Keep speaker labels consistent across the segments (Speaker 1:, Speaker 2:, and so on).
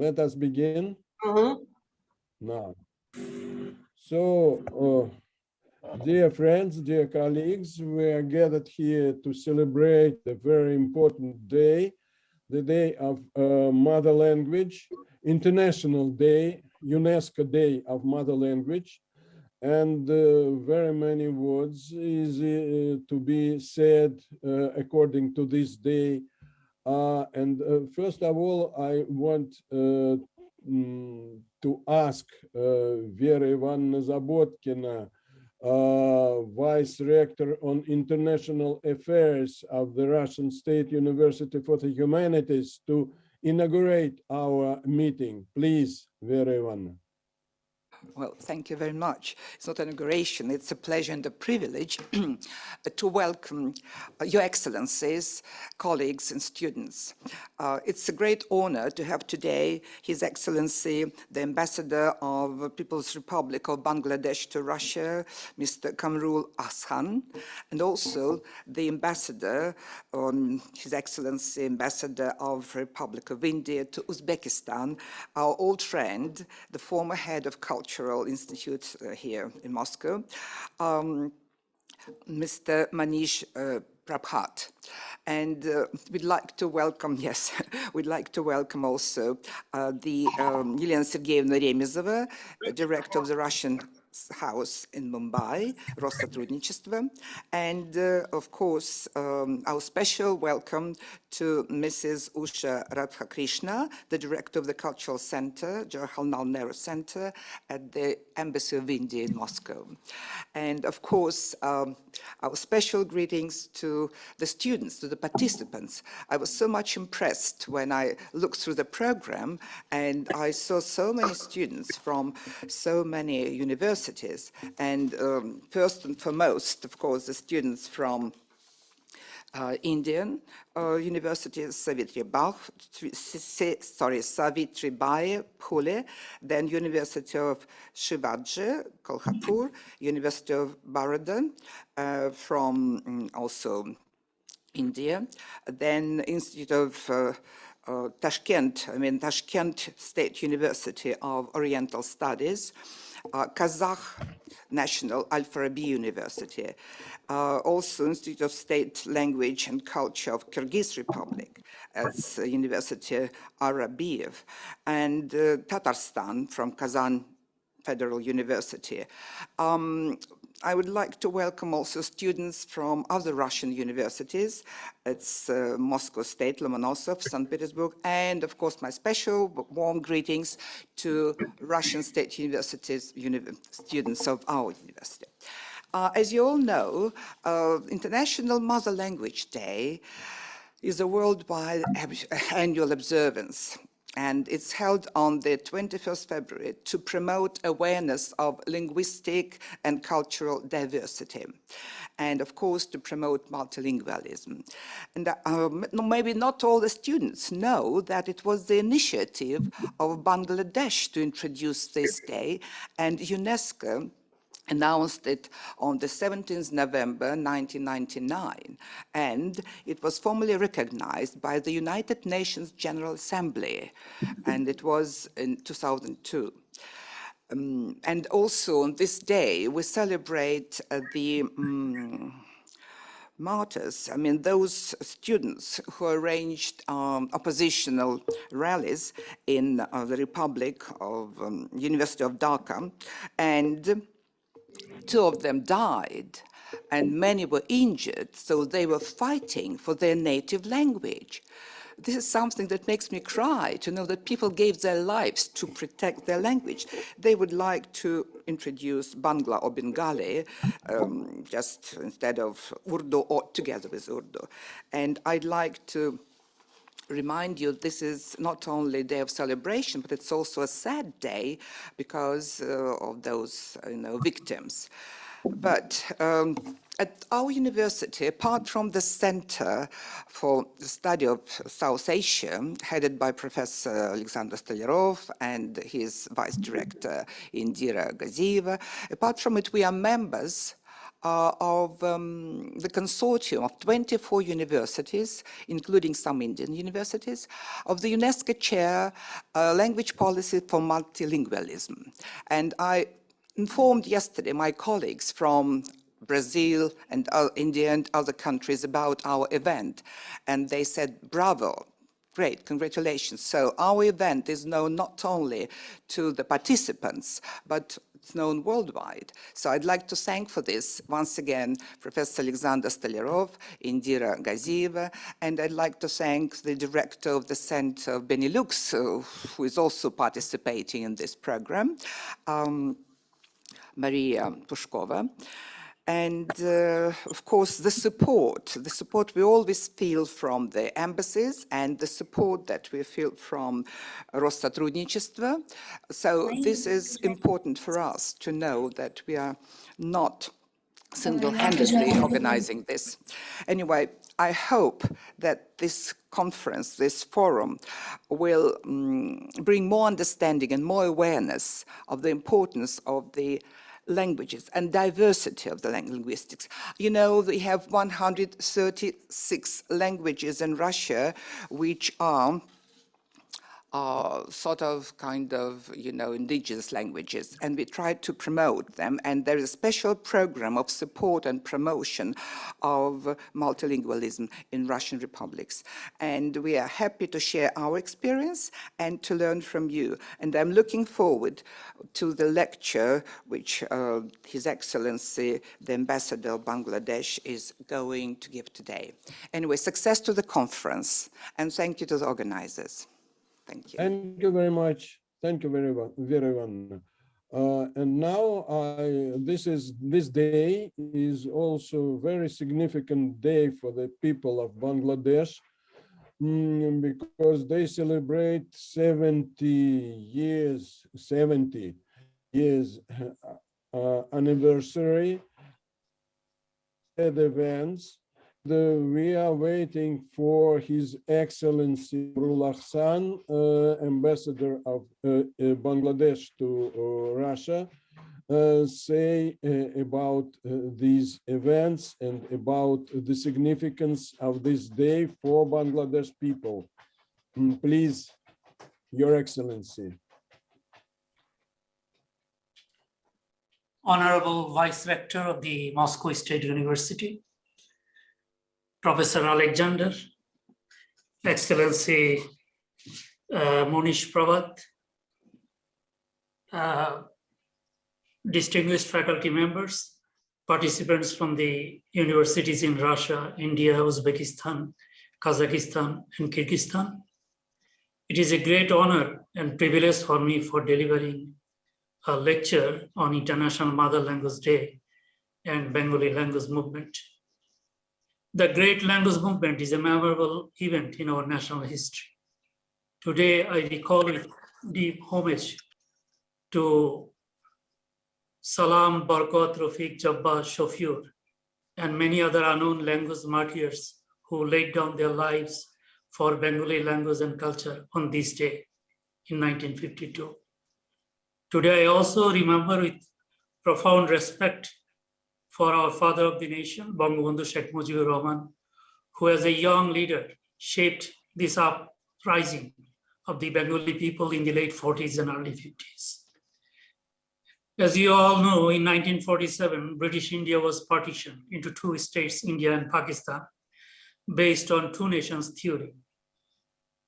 Speaker 1: let us begin now. So, dear friends, dear colleagues, we are gathered here to celebrate a very important day, the Day of Mother Language, International Day, UNESCO Day of Mother Language, and very many words is to be said according to this day. First of all, I want to ask Vera Ivanovna Zabotkina, Vice Rector on International Affairs of the Russian State University for the Humanities, to inaugurate our meeting. Please, Vera Ivanovna.
Speaker 2: Well, thank you very much. It's not an inauguration, it's a pleasure and a privilege to welcome Your Excellencies, colleagues and students. It's a great honor to have today His Excellency, the Ambassador of the People's Republic of Bangladesh to Russia, Mr. Kamrul Ashan, and also the Ambassador, His Excellency, Ambassador of the Republic of India to Uzbekistan, our old friend, the former head of Cultural Institute here in Moscow, Mr. Manish Prabhat. And we'd like to welcome, yes, we'd like to welcome also the Elena Sergeyevna Remezova, Director of the Russian House in Mumbai, Россотрудничество, and of course our special welcome to Mrs. Usha Radhakrishna, the Director of the Cultural Center, Jawaharlal Nehru Center at the Embassy of India in Moscow. And of course, our special greetings to the students, to the participants. I was so much impressed when I looked through the program and I saw so many students from so many universities. And first and foremost, of course, the students from Indian universities, Savitribai Phule, then University of Shivaji, Kolhapur, University of Baroda from also India, then Institute of Tashkent, Tashkent State University of Oriental Studies, Kazakh National Al-Farabi University, also Institute of State Language and Culture of Kyrgyz Republic, as University Arabiev, and Tatarstan from Kazan Federal University. I would like to welcome also students from other Russian universities. It's Moscow State, Lomonosov, St. Petersburg, and of course my special warm greetings to Russian State Universities students of our university. As you all know, International Mother Language Day is a worldwide annual observance. And it's held on the 21st February to promote awareness of linguistic and cultural diversity. And of course, to promote multilingualism. And maybe not all the students know that it was the initiative of Bangladesh to introduce this day, and UNESCO announced it on the 17th November 1999, and it was formally recognized by the United Nations General Assembly, and it was in 2002. And also on this day, we celebrate the martyrs, those students who arranged oppositional rallies in the Republic of University of Dhaka, and 2 of them died and many were injured, so they were fighting for their native language. This is something that makes me cry, to know that people gave their lives to protect their language. They would like to introduce Bangla or Bengali, just instead of Urdu or together with Urdu. And I'd like to remind you, this is not only a day of celebration, but it's also a sad day because of those victims. But at our university, apart from the Center for the Study of South Asia, headed by Professor Alexander Stolyarov and his Vice Director Indira Gazieva, apart from it, we are members of the consortium of 24 universities, including some Indian universities, of the UNESCO Chair, Language Policy for Multilingualism. And I informed yesterday my colleagues from Brazil and India and other countries about our event, and they said, bravo. Great, congratulations. So our event is known not only to the participants, but it's known worldwide. So I'd like to thank for this, once again, Professor Alexander Stolyarov, Indira Gazieva, and I'd like to thank the director of the Center of Benelux, who is also participating in this program, Maria Pushkova. And of course, the support we always feel from the embassies and the support that we feel from Россотрудничество. So this is important for us to know that we are not single-handedly organizing this. Anyway, I hope that this conference, this forum, will bring more understanding and more awareness of the importance of the languages and diversity of the linguistics. You know, we have 136 languages in Russia, which are sort of kind of, you know, indigenous languages, and we try to promote them, and there is a special program of support and promotion of multilingualism in Russian republics. And we are happy to share our experience and to learn from you. And I'm looking forward to the lecture which His Excellency, the Ambassador of Bangladesh, is going to give today. Anyway, success to the conference, and thank you to the organizers. Thank you.
Speaker 1: Thank you very much. Thank you very much. And now this day is also a very significant day for the people of Bangladesh, because they celebrate 70 years anniversary at the events. We are waiting for His Excellency Rulahsan, Ambassador of Bangladesh to Russia, say about these events and about the significance of this day for Bangladesh people. Please, Your Excellency.
Speaker 3: Honorable Vice Rector of the Moscow State University, Professor Alexander, Excellency Monish Pravat, distinguished faculty members, participants from the universities in Russia, India, Uzbekistan, Kazakhstan, and Kyrgyzstan. It is a great honor and privilege for me for delivering a lecture on International Mother Language Day and Bengali language movement. The Great Language Movement is a memorable event in our national history. Today, I recall with deep homage to Salam, Barkat, Rafiq, Jabbar, Shofur, and many other unknown language martyrs who laid down their lives for Bengali language and culture on this day in 1952. Today, I also remember with profound respect for our father of the nation, Bangabandhu Sheikh Mujibur Rahman, who as a young leader shaped this uprising of the Bengali people in the late 40s and early 50s. As you all know, in 1947, British India was partitioned into two states, India and Pakistan, based on two nations theory.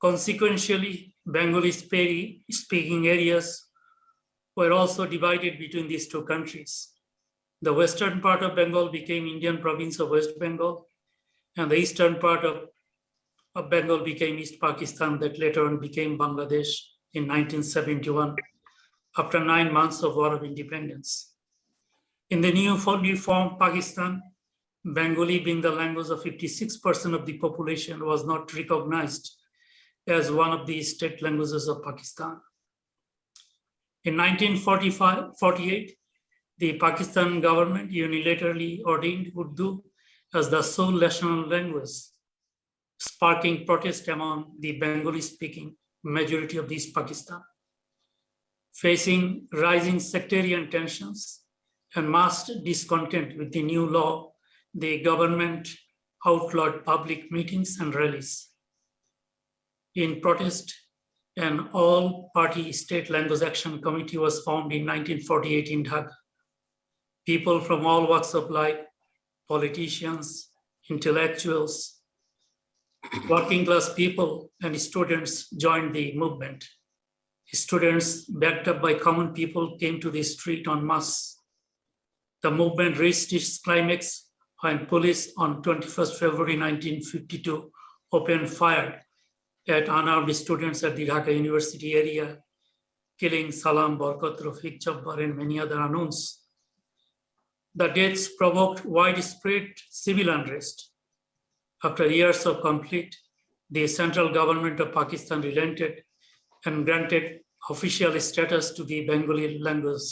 Speaker 3: Consequentially, Bengali speaking areas were also divided between these two countries. The western part of Bengal became Indian province of West Bengal, and the eastern part of Bengal became East Pakistan, that later on became Bangladesh in 1971, after 9 months of War of Independence. In the newly formed Pakistan, Bengali, being the language of 56% of the population, was not recognized as one of the state languages of Pakistan. In 1948, the Pakistan government unilaterally ordained Urdu as the sole national language, sparking protest among the Bengali-speaking majority of East Pakistan. Facing rising sectarian tensions, and mass discontent with the new law, the government outlawed public meetings and rallies. In protest, an all-party state language action committee was formed in 1948 in Dhaka. People from all walks of life, politicians, intellectuals, working class people, and students joined the movement. Students, backed up by common people, came to the street en masse. The movement reached its climax when police on 21st February 1952 opened fire at unarmed students at the Dhaka University area, killing Salam, Barkat, Rafiq, Jabbar, and many other unknowns. The deaths provoked widespread civil unrest. After years of conflict, the central government of Pakistan relented and granted official status to the Bengali language.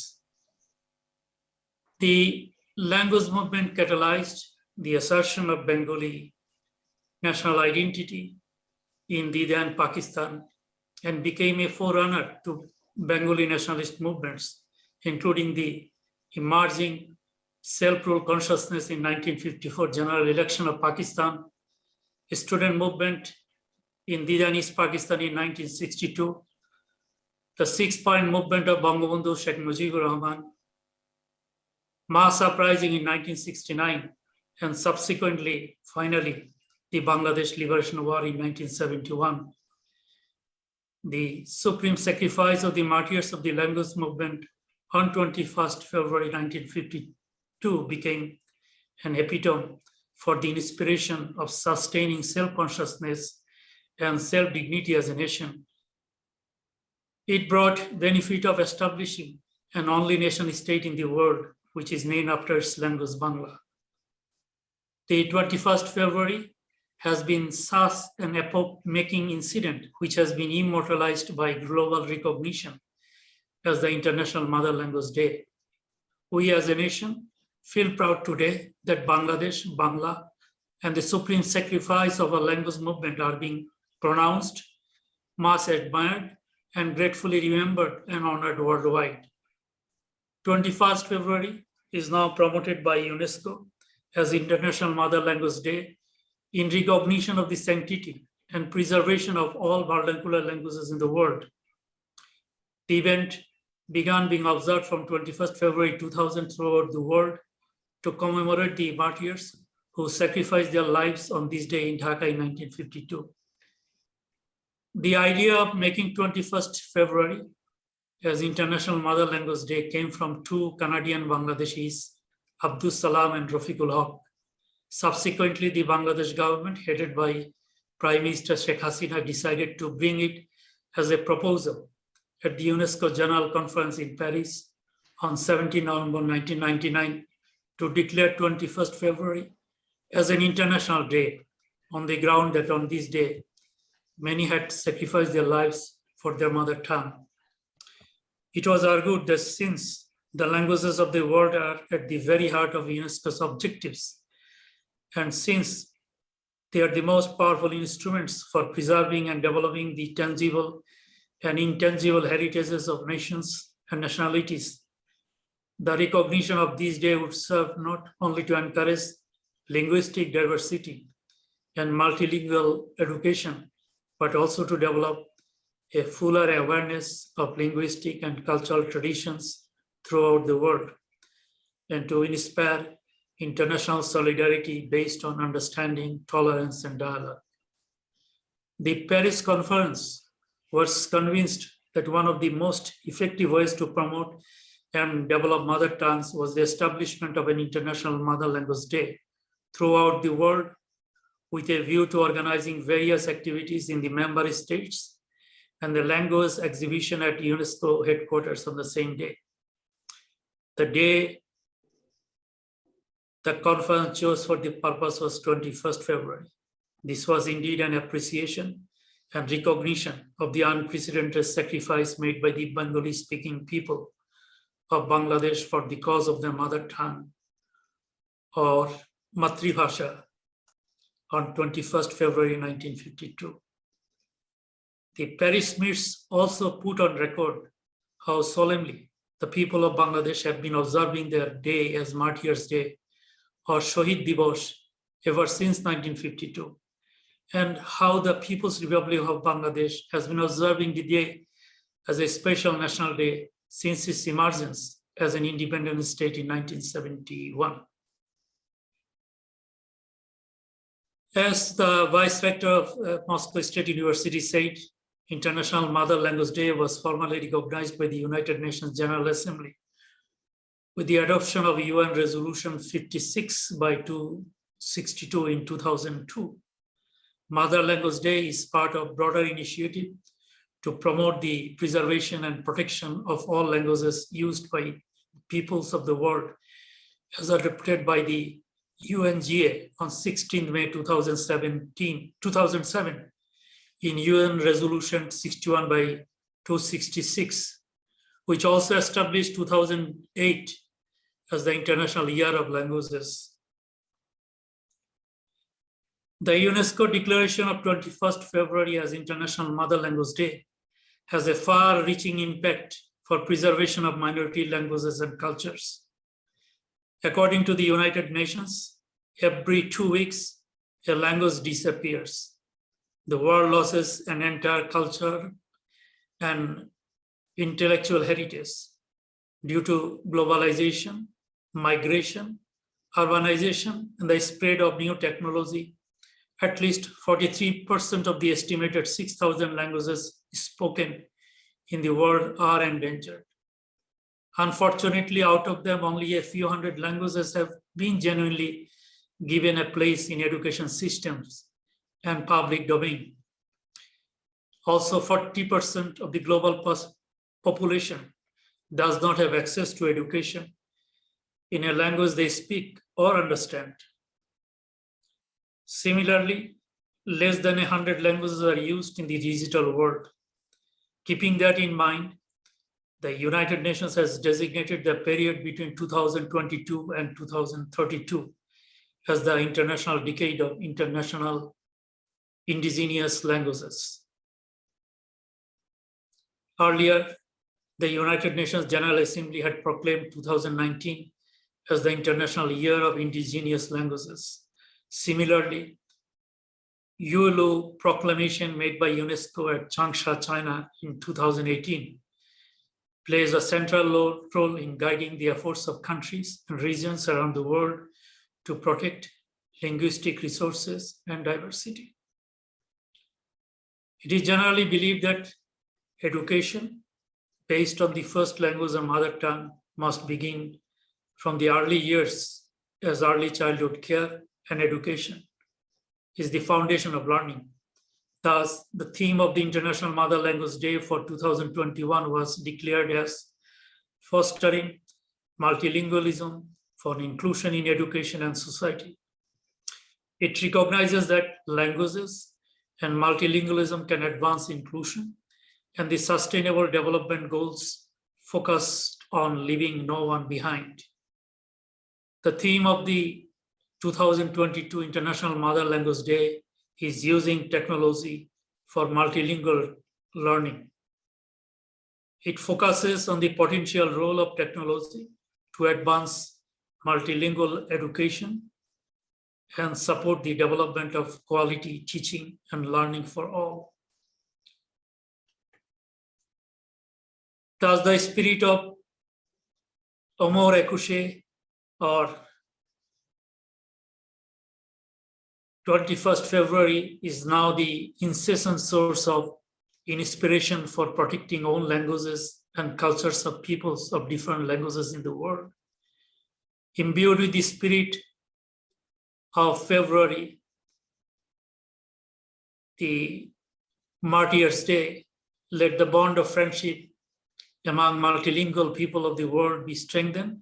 Speaker 3: The language movement catalyzed the assertion of Bengali national identity in the then Pakistan and became a forerunner to Bengali nationalist movements, including the emerging self-rule consciousness in 1954 general election of Pakistan, a student movement in the then East Pakistan in 1962, the 6-point movement of Bangabandhu Sheikh Mujibur Rahman, mass uprising in 1969, and subsequently, finally, the Bangladesh Liberation War in 1971. The supreme sacrifice of the martyrs of the language movement on 21st February 1952 became an epitome for the inspiration of sustaining self-consciousness and self-dignity as a nation. It brought benefit of establishing an only nation state in the world, which is named after its language, Bangla. The 21st February has been such an epoch-making incident, which has been immortalized by global recognition as the International Mother Language Day. We as a nation feel proud today that Bangladesh, Bangla, and the supreme sacrifice of our language movement are being pronounced, much admired, and gratefully remembered and honored worldwide. 21st February is now promoted by UNESCO as International Mother Language Day in recognition of the sanctity and preservation of all vernacular languages in the world. The event began being observed from 21st February 2000 throughout the world to commemorate the martyrs who sacrificed their lives on this day in Dhaka in 1952. The idea of making 21st February as International Mother Language Day came from two Canadian Bangladeshis, Abdus Salam and Rafiqul Haq. Subsequently, the Bangladesh government, headed by Prime Minister Sheikh Hasina, decided to bring it as a proposal at the UNESCO General Conference in Paris on 17 November 1999 to declare 21st February as an international day on the ground that on this day, many had sacrificed their lives for their mother tongue. It was argued that since the languages of the world are at the very heart of UNESCO's objectives, and since they are the most powerful instruments for preserving and developing the tangible and intangible heritages of nations and nationalities, the recognition of this day would serve not only to encourage linguistic diversity and multilingual education, but also to develop a fuller awareness of linguistic and cultural traditions throughout the world, and to inspire international solidarity based on understanding, tolerance, and dialogue. The Paris Conference was convinced that one of the most effective ways to promote and develop mother tongues was the establishment of an International Mother Language Day throughout the world, with a view to organizing various activities in the member states and the language exhibition at UNESCO headquarters on the same day. The day the conference chose for the purpose was 21st February. This was indeed an appreciation and recognition of the unprecedented sacrifice made by the Bengali-speaking people of Bangladesh for the cause of their mother tongue, or Matribhasha, on 21st February 1952. The Paris Minutes also put on record how solemnly the people of Bangladesh have been observing their day as Martyrs' Day or Shohid Divos ever since 1952, and how the People's Republic of Bangladesh has been observing the day as a special national day since its emergence as an independent state in 1971. As the Vice Rector of Moscow State University said, International Mother Language Day was formally recognized by the United Nations General Assembly with the adoption of UN Resolution 56 by 262 in 2002. Mother Language Day is part of a broader initiative to promote the preservation and protection of all languages used by peoples of the world, as adopted by the UNGA on 16 May 2007 in UN Resolution 61 by 266, which also established 2008 as the International Year of Languages. The UNESCO Declaration of 21st February as International Mother Language Day has a far-reaching impact for preservation of minority languages and cultures. According to the United Nations, every 2 weeks, a language disappears. The world loses an entire culture and intellectual heritage due to globalization, migration, urbanization, and the spread of new technology. At least 43% of the estimated 6,000 languages spoken in the world are endangered. Unfortunately, out of them, only a few hundred languages have been genuinely given a place in education systems and public domain. Also, 40% of the global population does not have access to education in a language they speak or understand. Similarly, less than 100 languages are used in the digital world. Keeping that in mind, the United Nations has designated the period between 2022 and 2032 as the International Decade of International Indigenous Languages. Earlier, the United Nations General Assembly had proclaimed 2019 as the International Year of Indigenous Languages. Similarly, ULU proclamation made by UNESCO at Changsha, China in 2018 plays a central role in guiding the efforts of countries and regions around the world to protect linguistic resources and diversity. It is generally believed that education based on the first language or mother tongue must begin from the early years, as early childhood care and education is the foundation of learning. Thus, the theme of the International Mother Language Day for 2021 was declared as fostering multilingualism for inclusion in education and society. It recognizes that languages and multilingualism can advance inclusion and the Sustainable Development Goals focused on leaving no one behind. The theme of the 2022 International Mother Language Day is using technology for multilingual learning. It focuses on the potential role of technology to advance multilingual education and support the development of quality teaching and learning for all. Thus, the spirit of Amor Ekushe, or 21st February, is now the incessant source of inspiration for protecting own languages and cultures of peoples of different languages in the world. Imbued with the spirit of February, the Martyrs' Day, let the bond of friendship among multilingual people of the world be strengthened.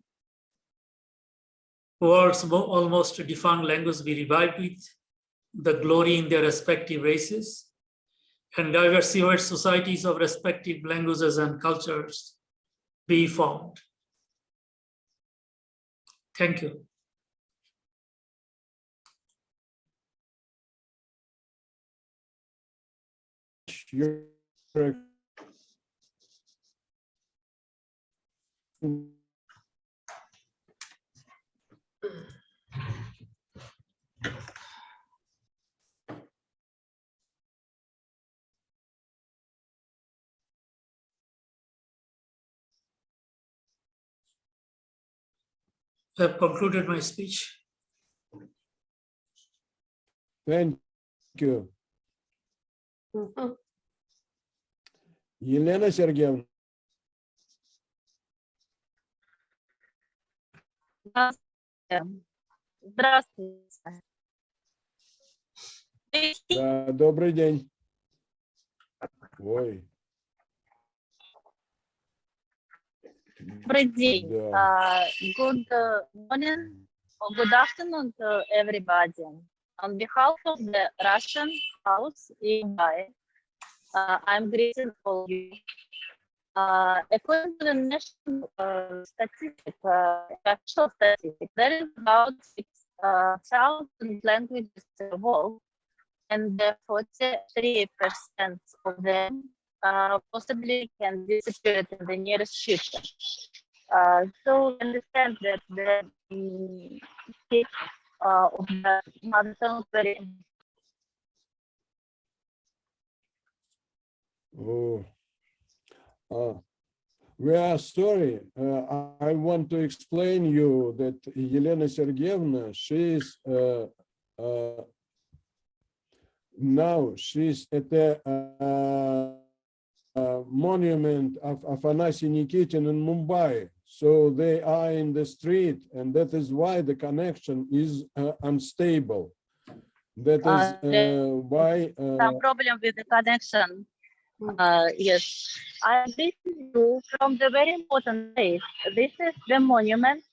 Speaker 3: Words almost defunct language be revived with the glory in their respective races, and diversified societies of respective languages and cultures be formed. Thank you.
Speaker 1: Your
Speaker 3: I have concluded my speech.
Speaker 1: Thank you. Елена Сергеевна.
Speaker 4: Здравствуйте.
Speaker 1: Да, добрый день. Ой.
Speaker 4: Добрый день.
Speaker 1: Да.
Speaker 4: Good morning or good afternoon to everybody. On behalf of the Russian House in Dubai, I'm greeting all you. According to the national official statistic, there is about 6,000 languages in the world, and 43% of them possibly can disappear in the nearest future. So understand that the speak of the mother tongue is very important.
Speaker 1: Oh. We are sorry. I want to explain you that Elena Sergeyevna, she's now she's at the monument of Afanasy Nikitin in Mumbai. So they are in the street, and that is why the connection is unstable. That is why
Speaker 4: some problem with the connection. Yes, I visit you from the very important place. This is the monument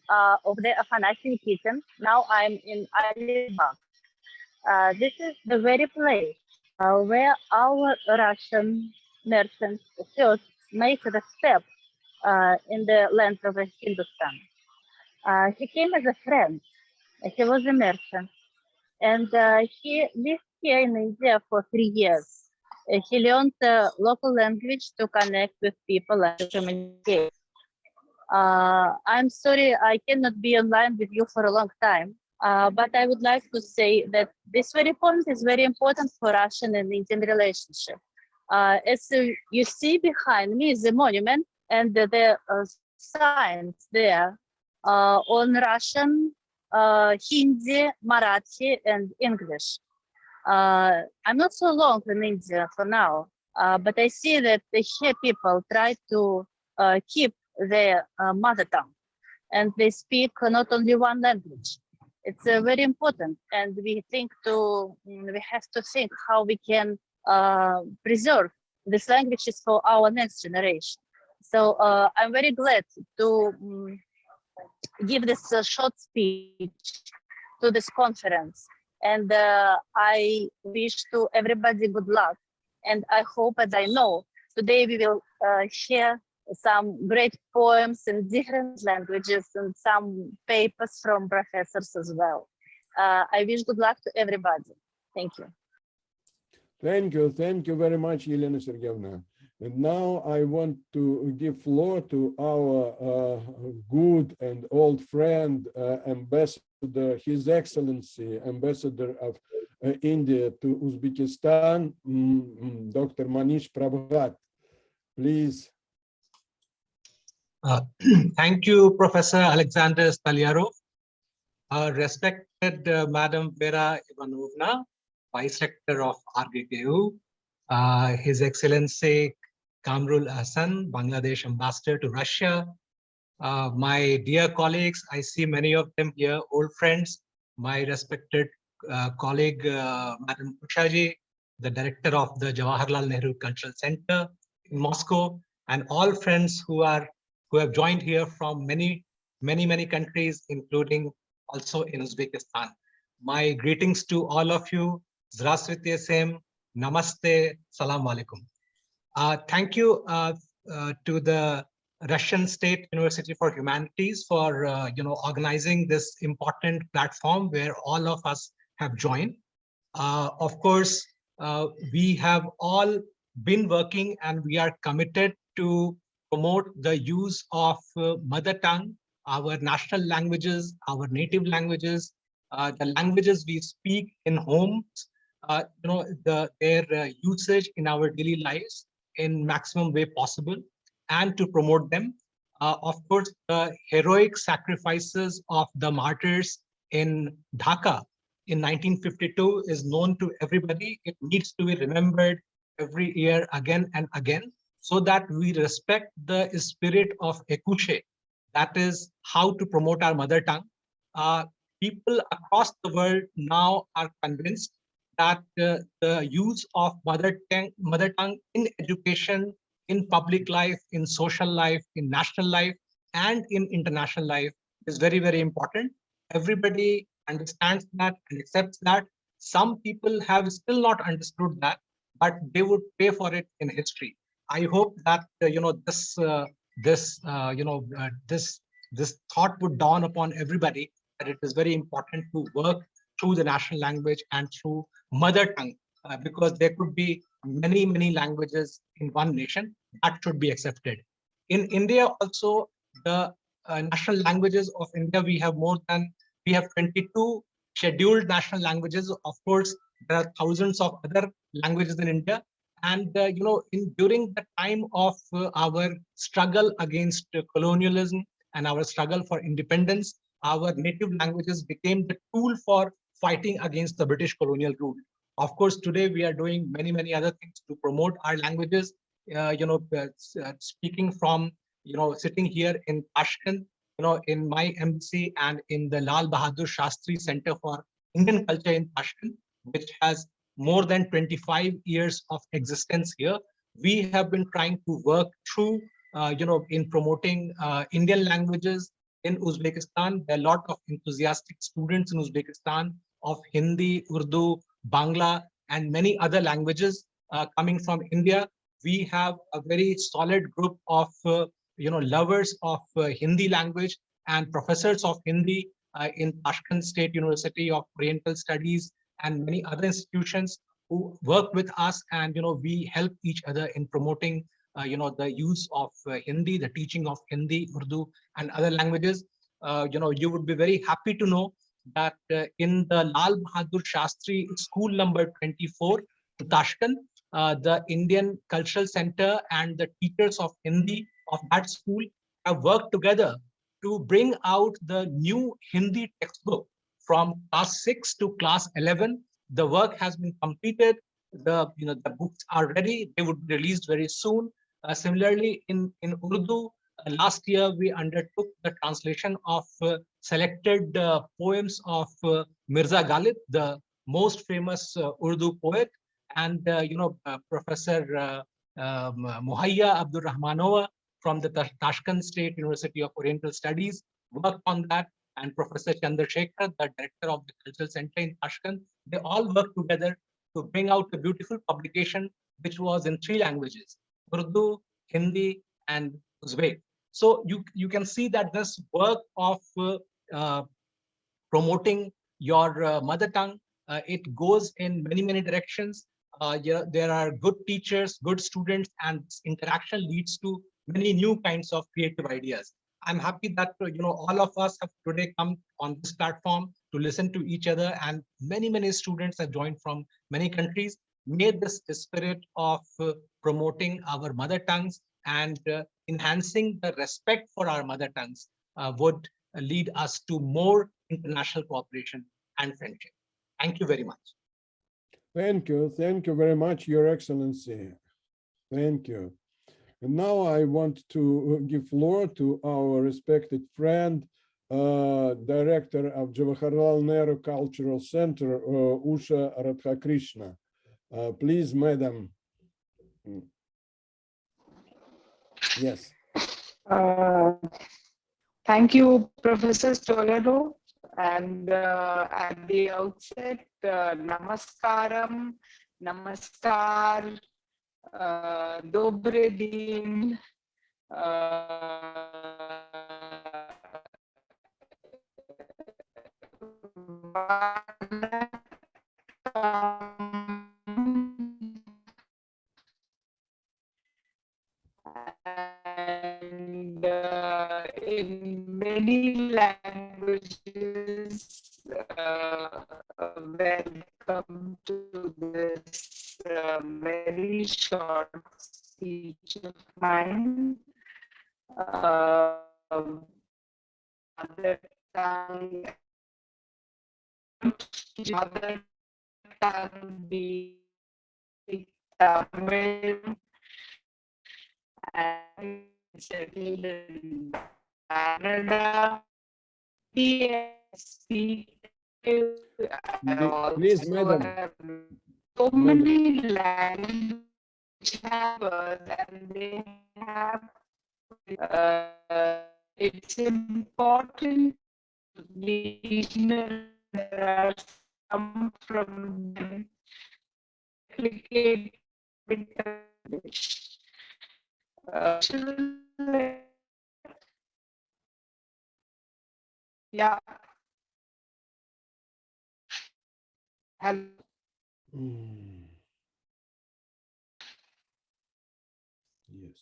Speaker 4: of the Afanasy Nikitin. Now I'm in Alibag. This is the very place where our Russian merchants first made the step in the land of Hindustan. He came as a friend. He was a merchant, and he lived here in India for 3 years. He learned the local language to connect with people and to communicate. I'm sorry I cannot be online with you for a long time, but I would like to say that this very point is very important for Russian and Indian relationship. As you see behind me is a monument, and the signs there on Russian, Hindi, Marathi, and English. I'm not so long in India for now, but I see that here people try to keep their mother tongue, and they speak not only one language. It's very important, and we have to think how we can preserve these languages for our next generation. So I'm very glad to give this short speech to this conference. And I wish to everybody good luck. And I hope, and I know, today we will share some great poems in different languages and some papers from professors as well. I wish good luck to everybody. Thank you.
Speaker 1: Thank you very much, Elena Sergeyevna. And now I want to give floor to our good and old friend, Ambassador, His Excellency, Ambassador of India to Uzbekistan, Dr. Manish Prabhat. Please.
Speaker 5: Thank you, Professor Alexander Stalyarov. Respected Madam Vera Ivanovna, Vice Rector of RGKU, His Excellency Kamrul Hassan, Bangladesh Ambassador to Russia, my dear colleagues, I see many of them here, old friends, my respected colleague, Madam Ushaji, the Director of the Jawaharlal Nehru Cultural Center in Moscow, and all friends who have joined here from many countries, including also in Uzbekistan. My greetings to all of you. Zdravstvuyte sem, namaste, salam alaikum. Thank you to the Russian State University for Humanities for organizing this important platform where all of us have joined. Of course, we have all been working and we are committed to promote the use of mother tongue, our national languages, our native languages, the languages we speak in homes, their usage in our daily lives in maximum way possible, and to promote them. Of course, the heroic sacrifices of the martyrs in Dhaka in 1952 is known to everybody. It needs to be remembered every year again and again, so that we respect the spirit of Ekushe. That is how to promote our mother tongue. People across the world now are convinced that the use of mother tongue in education, in public life, in social life, in national life, and in international life is very, very important. Everybody understands that and accepts that. Some people have still not understood that, but they would pay for it in history. I hope that this thought would dawn upon everybody, that it is very important to work through the national language and through mother tongue, because there could be many languages in one nation that should be accepted. In India also, the national languages of India, we have 22 scheduled national languages. Of course, there are thousands of other languages in India. And during the time of our struggle against colonialism and our struggle for independence, our native languages became the tool for fighting against the British colonial rule. Of course, today we are doing many other things to promote our languages. Speaking from sitting here in Tashkent, in my embassy and in the Lal Bahadur Shastri Center for Indian Culture in Tashkent, which has more than 25 years of existence here, we have been trying to work through, in promoting Indian languages in Uzbekistan. There are a lot of enthusiastic students in Uzbekistan of Hindi, Urdu, Bangla, and many other languages coming from India. We have a very solid group of lovers of Hindi language and professors of Hindi in Tashkent State University of Oriental Studies and many other institutions who work with us, and we help each other in promoting the use of Hindi, the teaching of Hindi, Urdu, and other languages. You would be very happy to know that in the Lal Bahadur Shastri School number 24 to Tashkent, the Indian Cultural Center and the teachers of Hindi of that school have worked together to bring out the new Hindi textbook from class 6 to class 11. The work has been completed. The books are ready. They would be released very soon. Similarly, in Urdu, last year we undertook the translation of selected poems of Mirza Ghalib, the most famous Urdu poet, and Professor Muhayya Abdur Rahmanova from the Tashkent State University of Oriental Studies worked on that, and Professor Chandrasekhar, the director of the Cultural Center in Tashkent. They all worked together to bring out a beautiful publication which was in 3 languages: Urdu, Hindi, and Uzbek. So you can see that this work of promoting your mother tongue, it goes in many directions. There are good teachers, good students, and interaction leads to many new kinds of creative ideas. I'm happy that all of us have today come on this platform to listen to each other, and many students have joined from many countries. May this spirit of promoting our mother tongues and enhancing the respect for our mother tongues would lead us to more international cooperation and friendship. Thank you very much.
Speaker 1: Thank you very much, Your Excellency. Thank you. And now I want to give floor to our respected friend, Director of Jawaharlal Nehru Cultural Center, Usha Radhakrishna. Please, Madam. Yes.
Speaker 6: Thank you, Professor Stolaro. And at the outset, namaskaram, namaskar, dobre din, many languages. Welcome to this very short speech of mine. Mother tongue, mother tongue be Tamil, and settled in Canada. Speak. I
Speaker 1: Please,
Speaker 6: also
Speaker 1: madam.
Speaker 6: have so many language havers, and they have. It's important regional. There are some from them replicate with English. Yeah. Hello.
Speaker 1: Mm. Yes.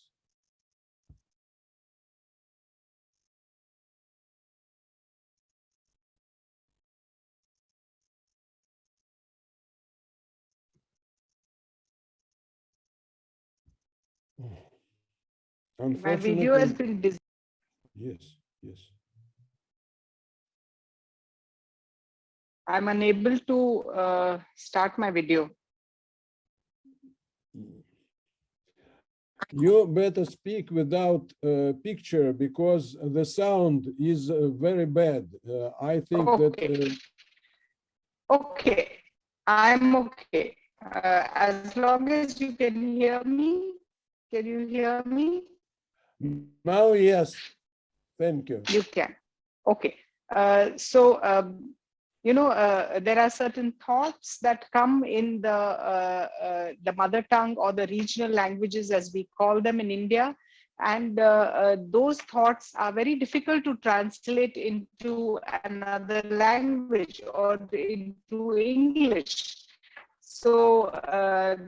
Speaker 6: My video has
Speaker 1: Unfortunately,
Speaker 6: been
Speaker 1: yes, yes.
Speaker 6: I'm unable to start my video.
Speaker 1: You better speak without a picture because the sound is very bad. I think
Speaker 6: Okay. Okay. I'm okay. As long as you can hear me. Can you hear me?
Speaker 1: now, yes, thank you.
Speaker 6: You can. Okay. There are certain thoughts that come in the mother tongue or the regional languages, as we call them in India. And those thoughts are very difficult to translate into another language or into English. So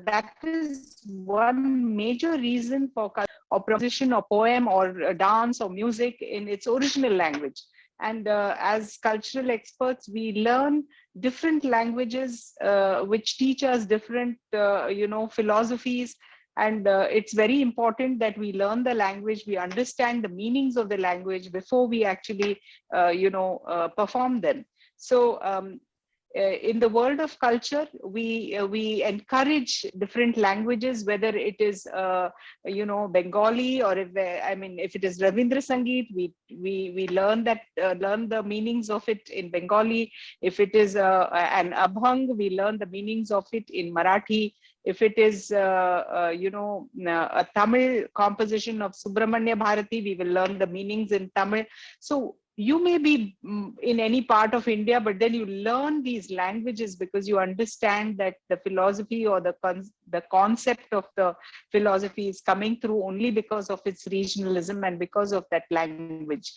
Speaker 6: that is one major reason for composition or poem or dance or music in its original language. And as cultural experts, we learn different languages which teach us different, philosophies. And it's very important that we learn the language, we understand the meanings of the language before we actually, perform them. So in the world of culture, we encourage different languages, whether it is Bengali, or if it is Ravindra Sangeet, we learn learn the meanings of it in Bengali. If it is an Abhang, we learn the meanings of it in Marathi. If it is a Tamil composition of Subramanya Bharati, we will learn the meanings in Tamil. So you may be in any part of India, but then you learn these languages because you understand that the philosophy or the concept of the philosophy is coming through only because of its regionalism and because of that language.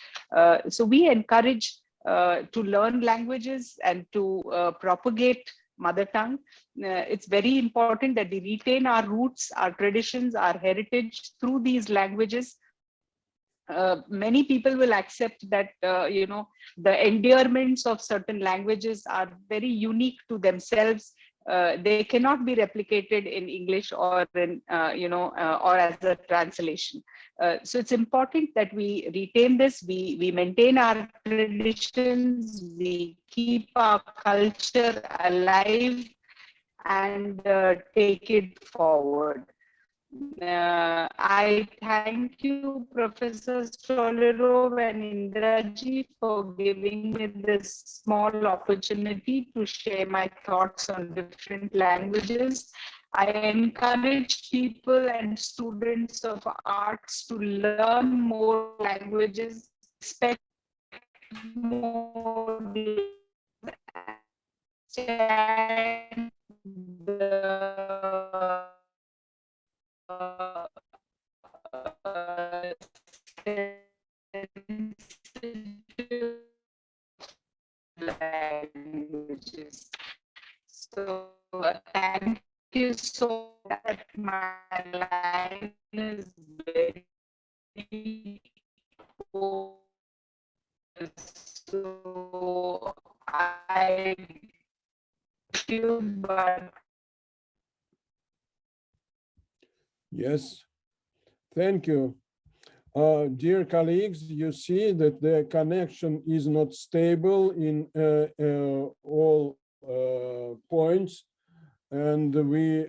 Speaker 6: So we encourage to learn languages and to propagate mother tongue. It's very important that we retain our roots, our traditions, our heritage through these languages. Many people will accept that the endearments of certain languages are very unique to themselves. They cannot be replicated in English or in or as a translation. So it's important that we retain this, we maintain our traditions, we keep our culture alive, and take it forward. I thank you, Professor Stolerov and Indraji, for giving me this small opportunity to share my thoughts on different languages. I encourage people and students of arts to learn more languages, expect more, understand the languages. So thank you so much. My line is very So I feel, but
Speaker 1: Yes, thank you. Dear colleagues, you see that the connection is not stable in all points. And we,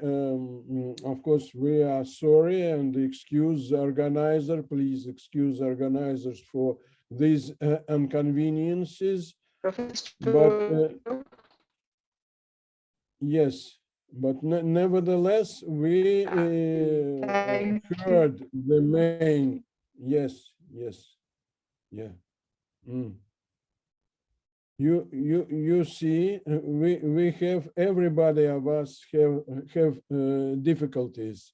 Speaker 1: of course, we are sorry and excuse the organizer. Please excuse organizers for these inconveniences. But yes, but nevertheless, we heard the main. Yes, yes, yeah. Mm. You see, we have, everybody of us have difficulties,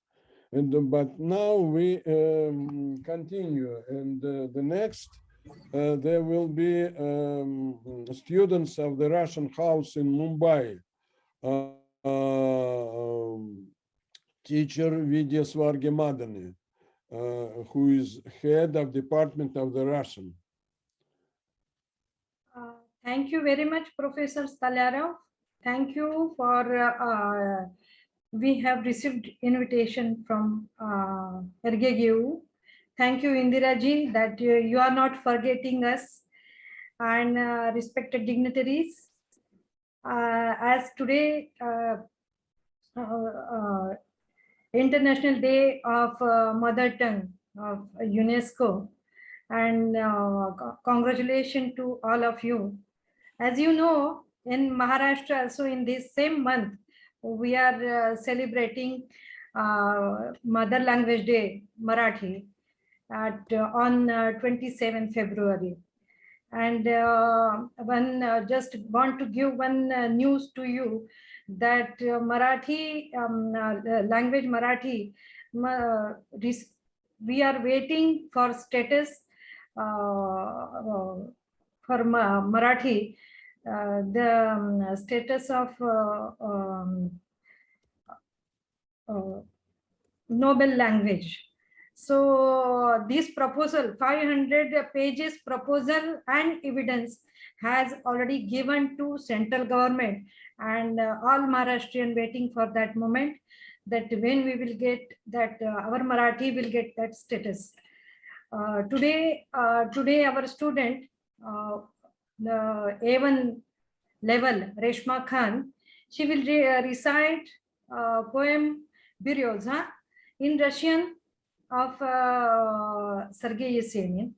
Speaker 1: and but now we continue, and the next there will be students of the Russian House in Mumbai. Teacher Vidya Svargamadani, who is head of department of the Russian.
Speaker 7: Thank you very much, Professor Stalyarov. Thank you for, we have received invitation from RGGU. Thank you, Indiraji, that you are not forgetting us, and respected dignitaries. As today, International Day of Mother Tongue of UNESCO, and congratulations to all of you. As you know, in Maharashtra, also in this same month, we are celebrating Mother Language Day, Marathi, on 27 February. And just want to give one news to you that Marathi, language Marathi, we are waiting for status for Marathi, the status of noble language. So this proposal, 500 pages proposal and evidence, has already given to central government, and all Maharashtrian waiting for that moment, that when we will get that our Marathi will get that status. Today our student, the A1 level, Reshma Khan, she will recite poem Beryoza in Russian of Sergei Yesenin.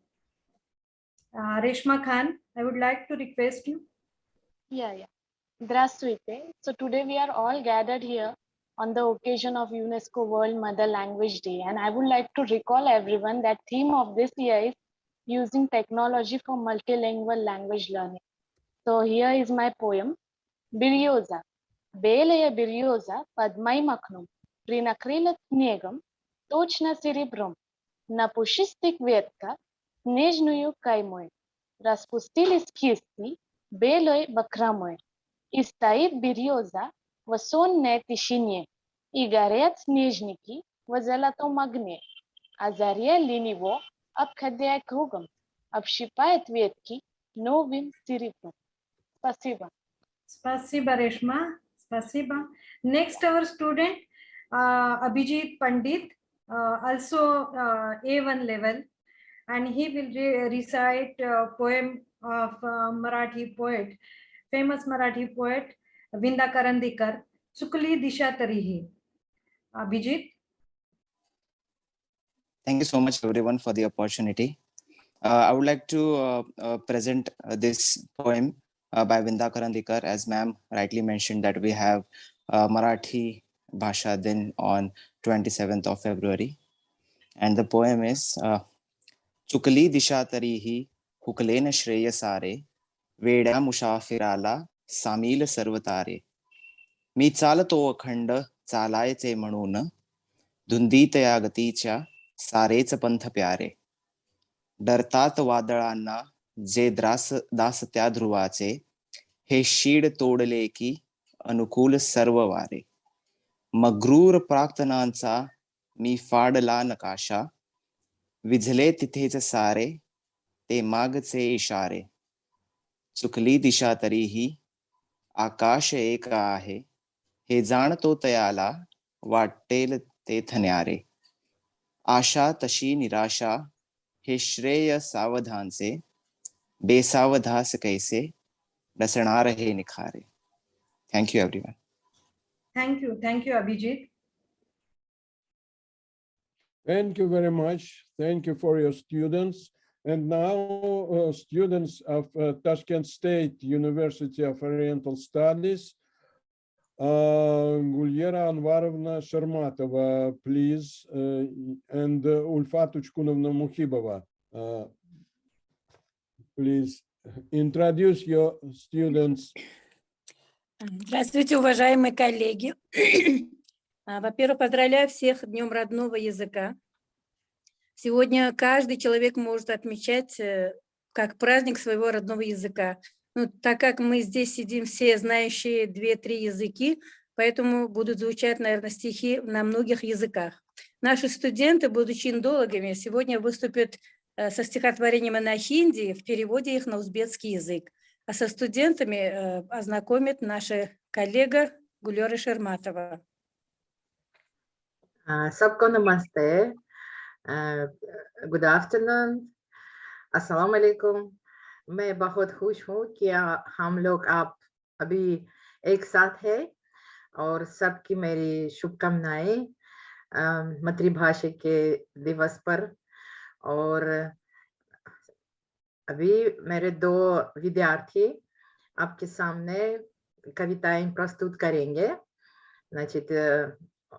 Speaker 7: Reshma Khan, I would like to request you.
Speaker 8: Yeah. Здравствуйте. So today we are all gathered here on the occasion of UNESCO World Mother Language Day, and I would like to recall everyone that theme of this year is using technology for multilingual language learning. So here is my poem, Beryoza. Белая береза под моим окном принакрыла снегом точно серебром. На пушистых ветках снежную каймой распустились кисти белой бахромой. И стоит береза в сонной тишине, и горят снежники в золотом огне. А заря лениво, обходя кругом, общипает ветки новым серебром. Спасибо.
Speaker 7: Spasiba, Reshma. Spasiba. Next, our student, Abhijit Pandit, also A1 level, and he will recite poem of Marathi poet, famous Marathi poet, Vinda Karandikar, Chukli Disha Tarihi. Abhijit.
Speaker 9: Thank you so much, everyone, for the opportunity. I would like to present this poem by Vinda Karandikar. As ma'am rightly mentioned that we have Marathi Bhasha Din on 27th of February. And the poem is Chukli Disha Tarihi Huklena Shreya Sare Veda Mushafirala Samil Sarvatare Mi Chalato Akhand Chalayache Manun Dhunditaya Gaticha सारेच पंथ प्यारे डरतात वादळांना जे दास त्या ध्रुवाचे हे शीड तोडले की अनुकूल सर्व वारे मग्रूर प्राक्तनांचा मी फाडला नकाशा विझले तिथेच सारे ते मागचे इशारे. चुकली दिशा तरीही आकाश एक आहे, हे जाणतो तयाला वाटेल ते थन्यारे. आशा तशी निराशा हे श्रेय सावधानचे, बेसावधास कैसे रसणार हे निखारे. Thank you everyone.
Speaker 7: Thank you, Abhijit.
Speaker 1: Thank you very much. Thank you for your students. And now students of Tashkent State University of Oriental Studies, Gulyera Anvarovna Sharmatova, please, and Ulfat Uchkunovna Mukhibova, please introduce your students.
Speaker 10: Здравствуйте, уважаемые коллеги. Во-первых, поздравляю всех с Днем родного языка. Сегодня каждый человек может отмечать как праздник своего родного языка. Ну, так как мы здесь сидим все знающие 2-3 языки, поэтому будут звучать, наверное, стихи на многих языках. Наши студенты, будучи индологами, сегодня выступят со стихотворениями на хинди, в переводе их на узбекский язык. А со студентами ознакомит наша коллега Гулера Шерматова.
Speaker 11: सबको नमस्ते, good afternoon, अस्सलाम वालेकुम. मैं बहुत खुश हूँ कि हम लोग आप अभी एक साथ हैं और सबकी मेरी शुभकामनाएं मातृभाषा के दिवस पर. और अभी मेरे 2 विद्यार्थी आपके सामने कविताएं प्रस्तुत करेंगे. Значит,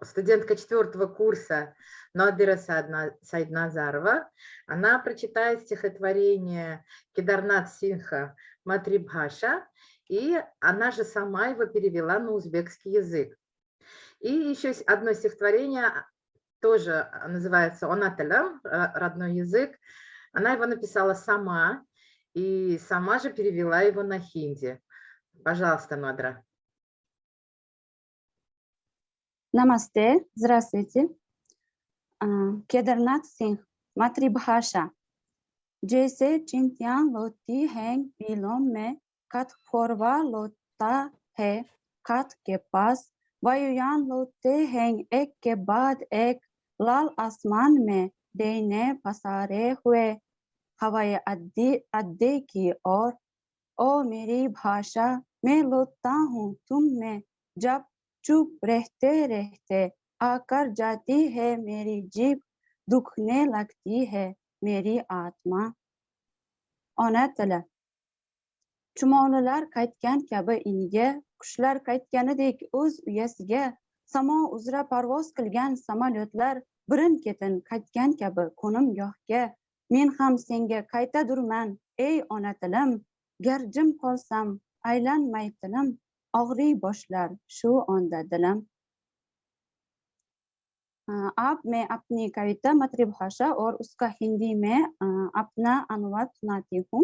Speaker 11: студентка 4-го курса Надира Сайдназарова, она прочитает стихотворение Кедарнат Синха «Матрибхаша», и она же сама его перевела на узбекский язык. И еще одно стихотворение, тоже называется «Онателям», родной язык. Она его написала сама, и сама же перевела его на хинди. Пожалуйста, Надра.
Speaker 12: Намасте, здравствуйте. केदारनाथ सिंह मातृभाषा. जैसे चिंतियां लोती हैं बिलों में, कथ फोरवा लोता है कथ के पास, वायुयान लोते हैं एक के बाद एक, लाल आसमान में देने पसारे हुए हवाए अड्डे की ओर. ओ मेरी भाषा मैं लोता हूँ तुम में, जब चुप रहते रहते आकर जाती है मेरी जीभ, दुखने लगती है मेरी आत्मा. Ona tili. Chumolilar qaytgan kabi iniga, qushlar qaytganidek o'z uyasiga, samo uzra parvoz qilgan samolyotlar birin-ketin qaytgan kabi qo'nimgohga, men ham senga qaytadurman ey ona tilim, gar jim qolsam aylanmay tilim, og'riy boshlar shu onda dilim. अब मैं अपनी कविता मातृभाषा और उसका हिंदी में अपना अनुवाद सुनाती हूँ.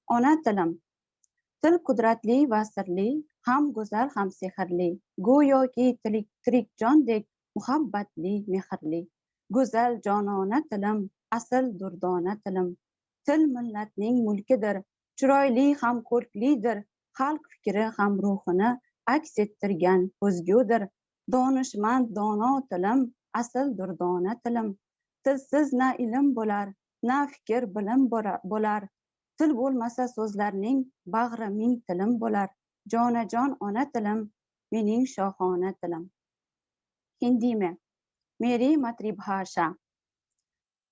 Speaker 12: ओना तलम. तिल कुदरतली व सरली, हम गुजर हम सेहरली, गोयो की तिरिक जान देख मुहब्बतली मेहरली. गुजर जानोना तलम, असल दुर्दोना तलम. तिल मिल्लतning mulkidir, chiroyli ham ko'rklidir, xalq fikri ham ruhini aks ettirgan ko'zgudir. Donishmand dono tilim, asl durdona tilim. Tilsiz na ilm bo'lar, na fikr bilim bo'lar. Til bo'lmasa so'zlarning bag'ri ming tilim bo'lar. Jonajon ona tilim, mening shohona tilim. Hindi में मेरी मातृभाषा.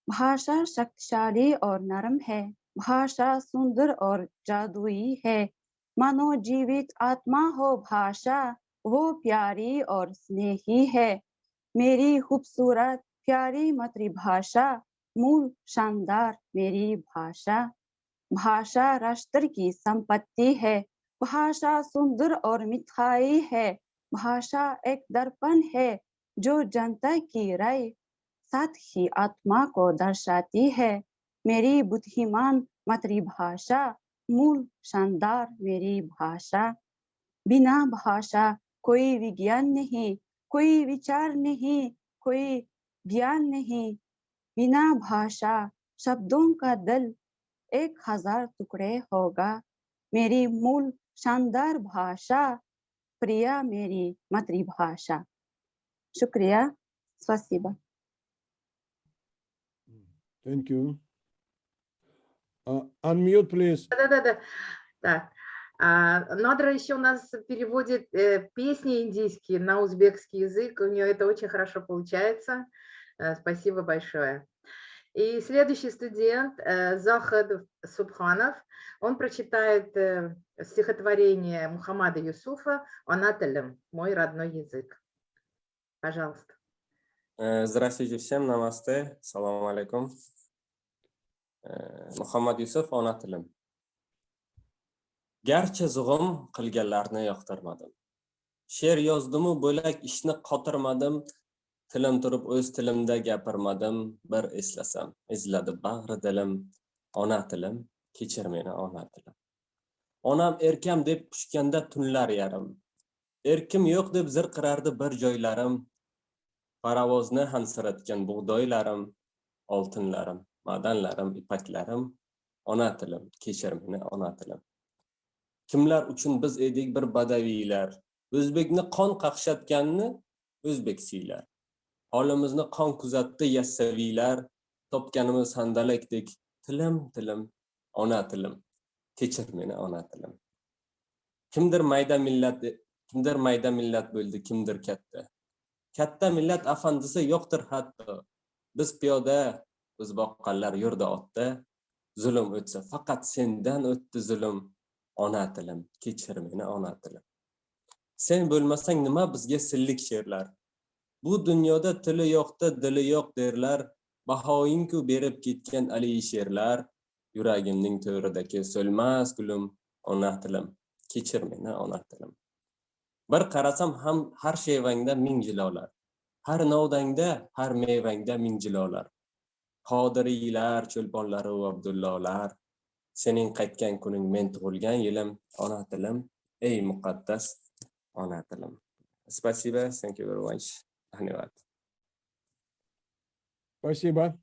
Speaker 12: भाषा शक्तिशाली और नरम है, भाषा सुंदर और जादुई है. मानो जीवित आत्मा हो भाषा, वो प्यारी और स्नेही है. मेरी खूबसूरत प्यारी मातृभाषा, मूल शानदार मेरी भाषा. भाषा राष्ट्र की संपत्ति है, भाषा सुंदर और मिठाई है. भाषा एक दर्पण है जो जनता की राय साथ ही आत्मा को दर्शाती है. मेरी बुद्धिमान मातृभाषा, मूल शानदार मेरी भाषा. बिना भाषा कोई विज्ञान नहीं, कोई विचार नहीं, कोई ज्ञान नहीं. बिना भाषा शब्दों का दल 1000 टुकड़े होगा मेरी मूल शानदार भाषा प्रिया मेरी मातृभाषा शुक्रिया спасибо.
Speaker 1: Thank you. Unmute, please.
Speaker 11: Да-да-да. Так. Надра еще у нас переводит песни индийские на узбекский язык. У нее это очень хорошо получается. Спасибо большое. И следующий студент Захад Субханов. Он прочитает стихотворение Мухаммада Юсуфа «Онателем», мой родной язык. Пожалуйста.
Speaker 13: Здравствуйте всем, намасте, салам алейкум. Muhammad Yusuf, ona tilim. Garchi zug'um qilganlarni yoqtirmadim. She'r yozdimu bo'lak ishni qotirmadim. Tilim turib o'z tilimda gapirmadim. Bir eslasam, ezladi bag'ri dilim. Ona tilim, kechir meni ona tilim. Onam erkam deb quchganda tunlar yarim. Erkim yo'q deb zirqirardi bir joylarim. Paravozni hansiratgan bug'doylarim, oltinlarim, madanlarim, ipaklarim, ona tilim, kechir meni ona tilim. Kimlar uchun biz edik bir badaviylar, o'zbekni qon qaqshatganni o'zbek siylar. Holimizni qon kuzatdi yassaviylar, topganimiz handalakdek tilim, tilim, ona tilim, kechir meni ona tilim. Kimdir mayda millat bo'ldi, kimdir katta. Katta millat afandisi yo'qdir hatto. Biz piyoda, biz boqqanlar yurdi otda. Zulm o'tsa faqat sendan o'tdi zulm. Ona tilim, kechir meni ona tilim. Sen bo'lmasang nima bizga sillik she'rlar. Bu dunyoda tili yo'qda dili yo'q derlar. Bahoyingku berib ketgan ali she'rlar. Yuragimning to'ridagi so'lmas gulim. Ona tilim, kechir meni ona tilim. Bir qarasam ham har shevangda ming jilolar. Har novdangda, har mevangda ming jilolar. Qodiriylar, cho'lponlar va Abdullohlar. Sening qaytgan kuning men tug'ilgan yilim, ona tilim, ey muqaddas ona tilim. Спасибо, thank you very much. Dhanyawad.
Speaker 1: Спасибо.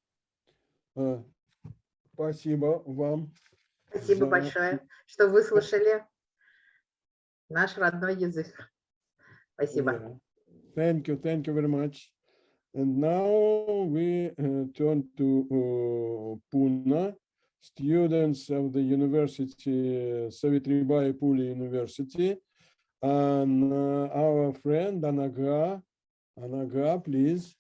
Speaker 1: Спасибо вам.
Speaker 11: Спасибо большое, что выслушали наш родной язык. Спасибо.
Speaker 1: Yeah. Thank you very much. And now we turn to Pune, students of the University, Savitribai Phule University, and our friend Anaga, please.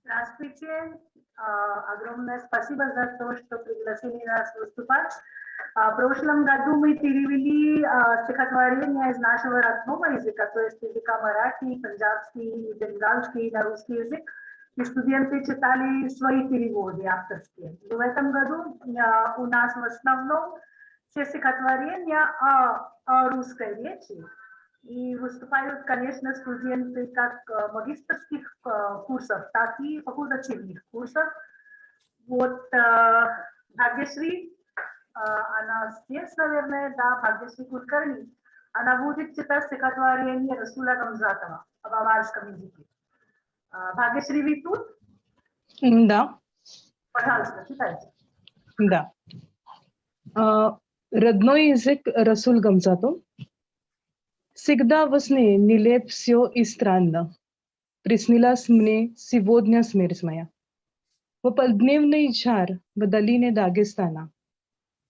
Speaker 14: Здравствуйте. Огромное спасибо за то, что пригласили нас выступать. В прошлом году мы перевели стихотворения из нашего родного языка, то есть языка марахи, панджабский, бенгальский на русский язык, и студенты читали свои переводы авторские. В этом году у нас в основном все стихотворения о русской речи, и выступают, конечно, студенты как магистерских курсов, так и факультативных курсов. Вот Бхагьяшри, она здесь, наверное, да, Бхагьяшри Кулкарни, она будет читать стихотворение Расула Гамзатова в аварском языке. Бхагьяшри, вы тут?
Speaker 15: Да.
Speaker 14: Пожалуйста, читайте.
Speaker 15: Да. Родной язык Расул Гамзатов. Всегда во сне нелеп все и странно. Приснилась мне сегодня смерть моя. В полдневный жар в долине Дагестана.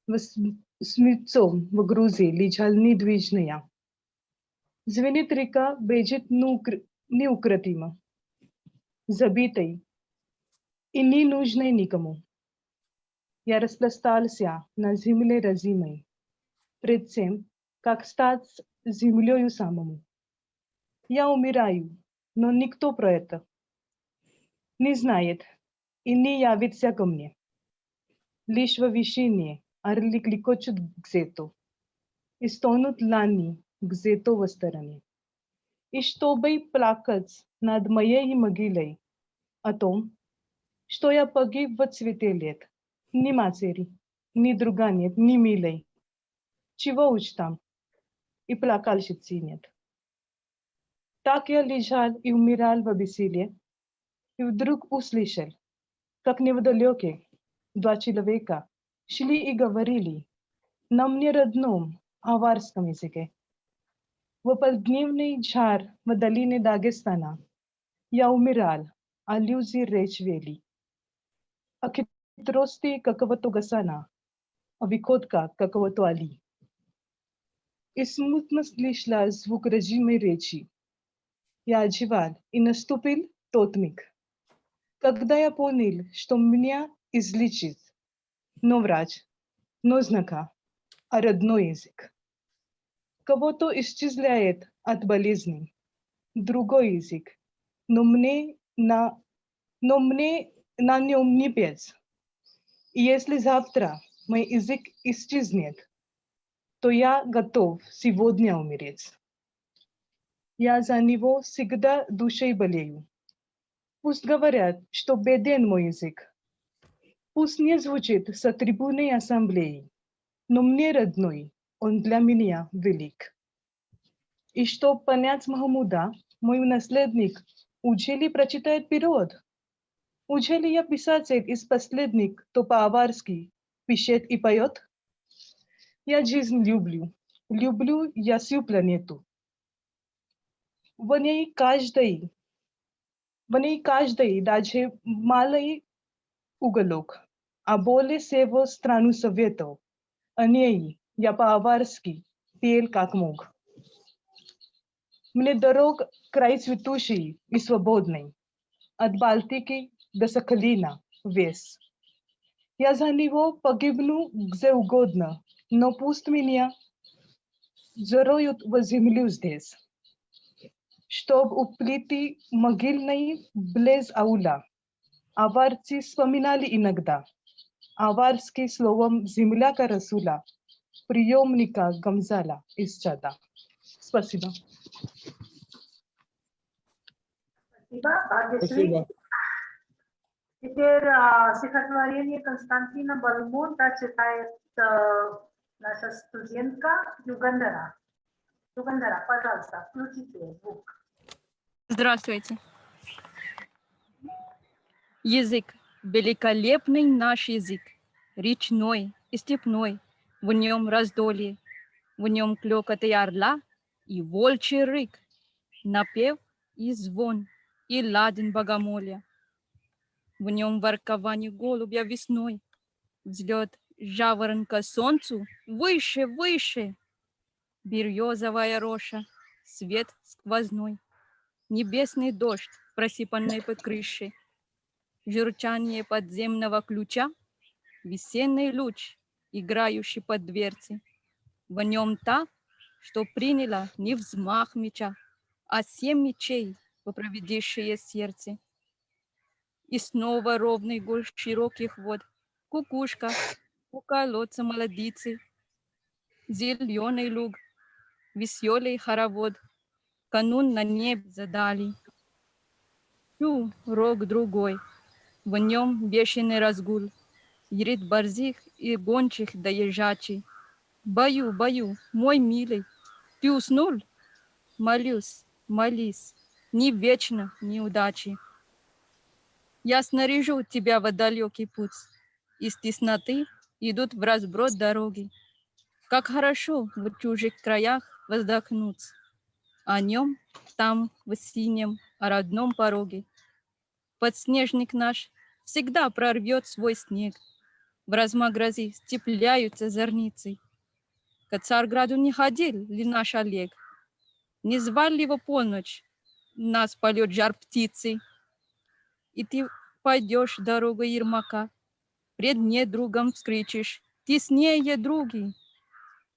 Speaker 15: В смицом в Грузии лежал недвижная. Звенит река, бежит неукротимо. Забитой и не нужной никому. Я распластался на земле разимой. Пред тем, как стать землею самому. Я умираю, но никто про это не знает и не явится ко мне. Лишь во вишине орли кликочут где-то и стонут лани где-то в стороне. И чтобы плакать над моей могилой о том, что я погиб в цвете лет, ни матери, ни друга нет, ни милой. Чего уж там? И плакальщицы нет. Так я лежал и умирал в бессилии, и вдруг услышал, как невдалеке два человека шли и говорили на мне родном аварском языке. В полдневный жар в долине Дагестана я умирал, а люди речь вели. А хитрости какого-то Гасана, а выходка какого-то Али. И смутно слышала звук родимой речи. Я оживал, и наступил тот миг, когда я понял, что меня излечит но врач, но знака, а родной язык. Кого-то исчезляет от болезни, другой язык, но мне на нем не петь. И если завтра мой язык исчезнет, то я готов сегодня умереть. Я за него всегда душой болею. Пусть говорят, что беден мой язык. Пусть не звучит с трибуны ассамблеи, но мне родной, он для меня велик. И чтоб понять Махмуда, мой наследник, учили прочитает перевод. Учили я писатель из последних, кто по-аварски пишет и поет? Я жизнь люблю, люблю я всю планету. В ней каждый, даже малый уголок, а более всего страну Советов. О ней я по-аварски пел как мог. Мне дорог край цветущий и свободный, от Балтики до Сахалина весь. Я за него погибну где угодно, но пусть меня зароют в землю здесь, чтоб у плиты могильной близ аула аварцы вспоминали иногда, аварским словом земляка Расула, приемника Гамзала из Чада. Спасибо.
Speaker 14: Спасибо, Бхагьяшри.
Speaker 1: Спасибо.
Speaker 14: Теперь стихотворение Константина Балмонта читает наша студентка Югандара. Югандара, пожалуйста, включите звук.
Speaker 16: Здравствуйте. Язык. Великолепный наш язык. Речной и степной. В нем раздолье. В нем клёкот и орла, и волчий рык. Напев и звон, и ладен богомолья. В нем воркование голубя весной. Взлет жаворонка солнцу выше, выше. Березовая роша, свет сквозной. Небесный дождь, просыпанный под крышей. Журчание подземного ключа, весенний луч, играющий под дверцей. В нем та, что приняла не взмах меча, а 7 мечей, попроведившие сердце. И снова ровный гул широких вод, кукушка, у колодца молодицы, зеленый луг, веселый хоровод, канун на небе задали. Чу, рог другой, в нем бешеный разгул, ярит борзых и гончих да езжачий. Бою, бою, мой милый, ты уснул? Молюсь, молись, не вечно неудачи. Я снаряжу тебя в далекий путь, из тесноты идут в разброд дороги. Как хорошо в чужих краях вздохнуть, о нем там в синем родном пороге. Подснежник наш всегда прорвет свой снег, в размах грози степляются зорницы. К Царграду не ходил ли наш Олег? Не звали его полночь, нас полет жар птицы. И ты пойдешь дорогой Ермака, пред недругом вскричишь: теснее, други!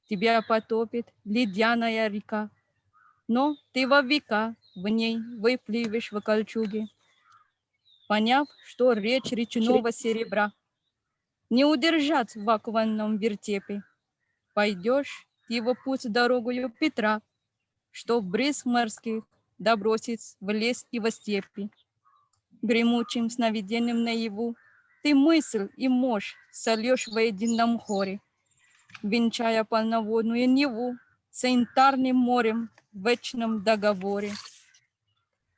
Speaker 16: Тебя потопит ледяная река, но ты во века в ней выплывешь в кольчуге. Поняв, что речь речного серебра не удержать в окованном вертепе, пойдешь ты его путь дорогою Петра, что брызг морских добросить в лес и во степи. Гремучим сновидением наяву ты мысль и мощь сольешь в едином хоре, венчая полноводную Неву с янтарным морем в вечном договоре.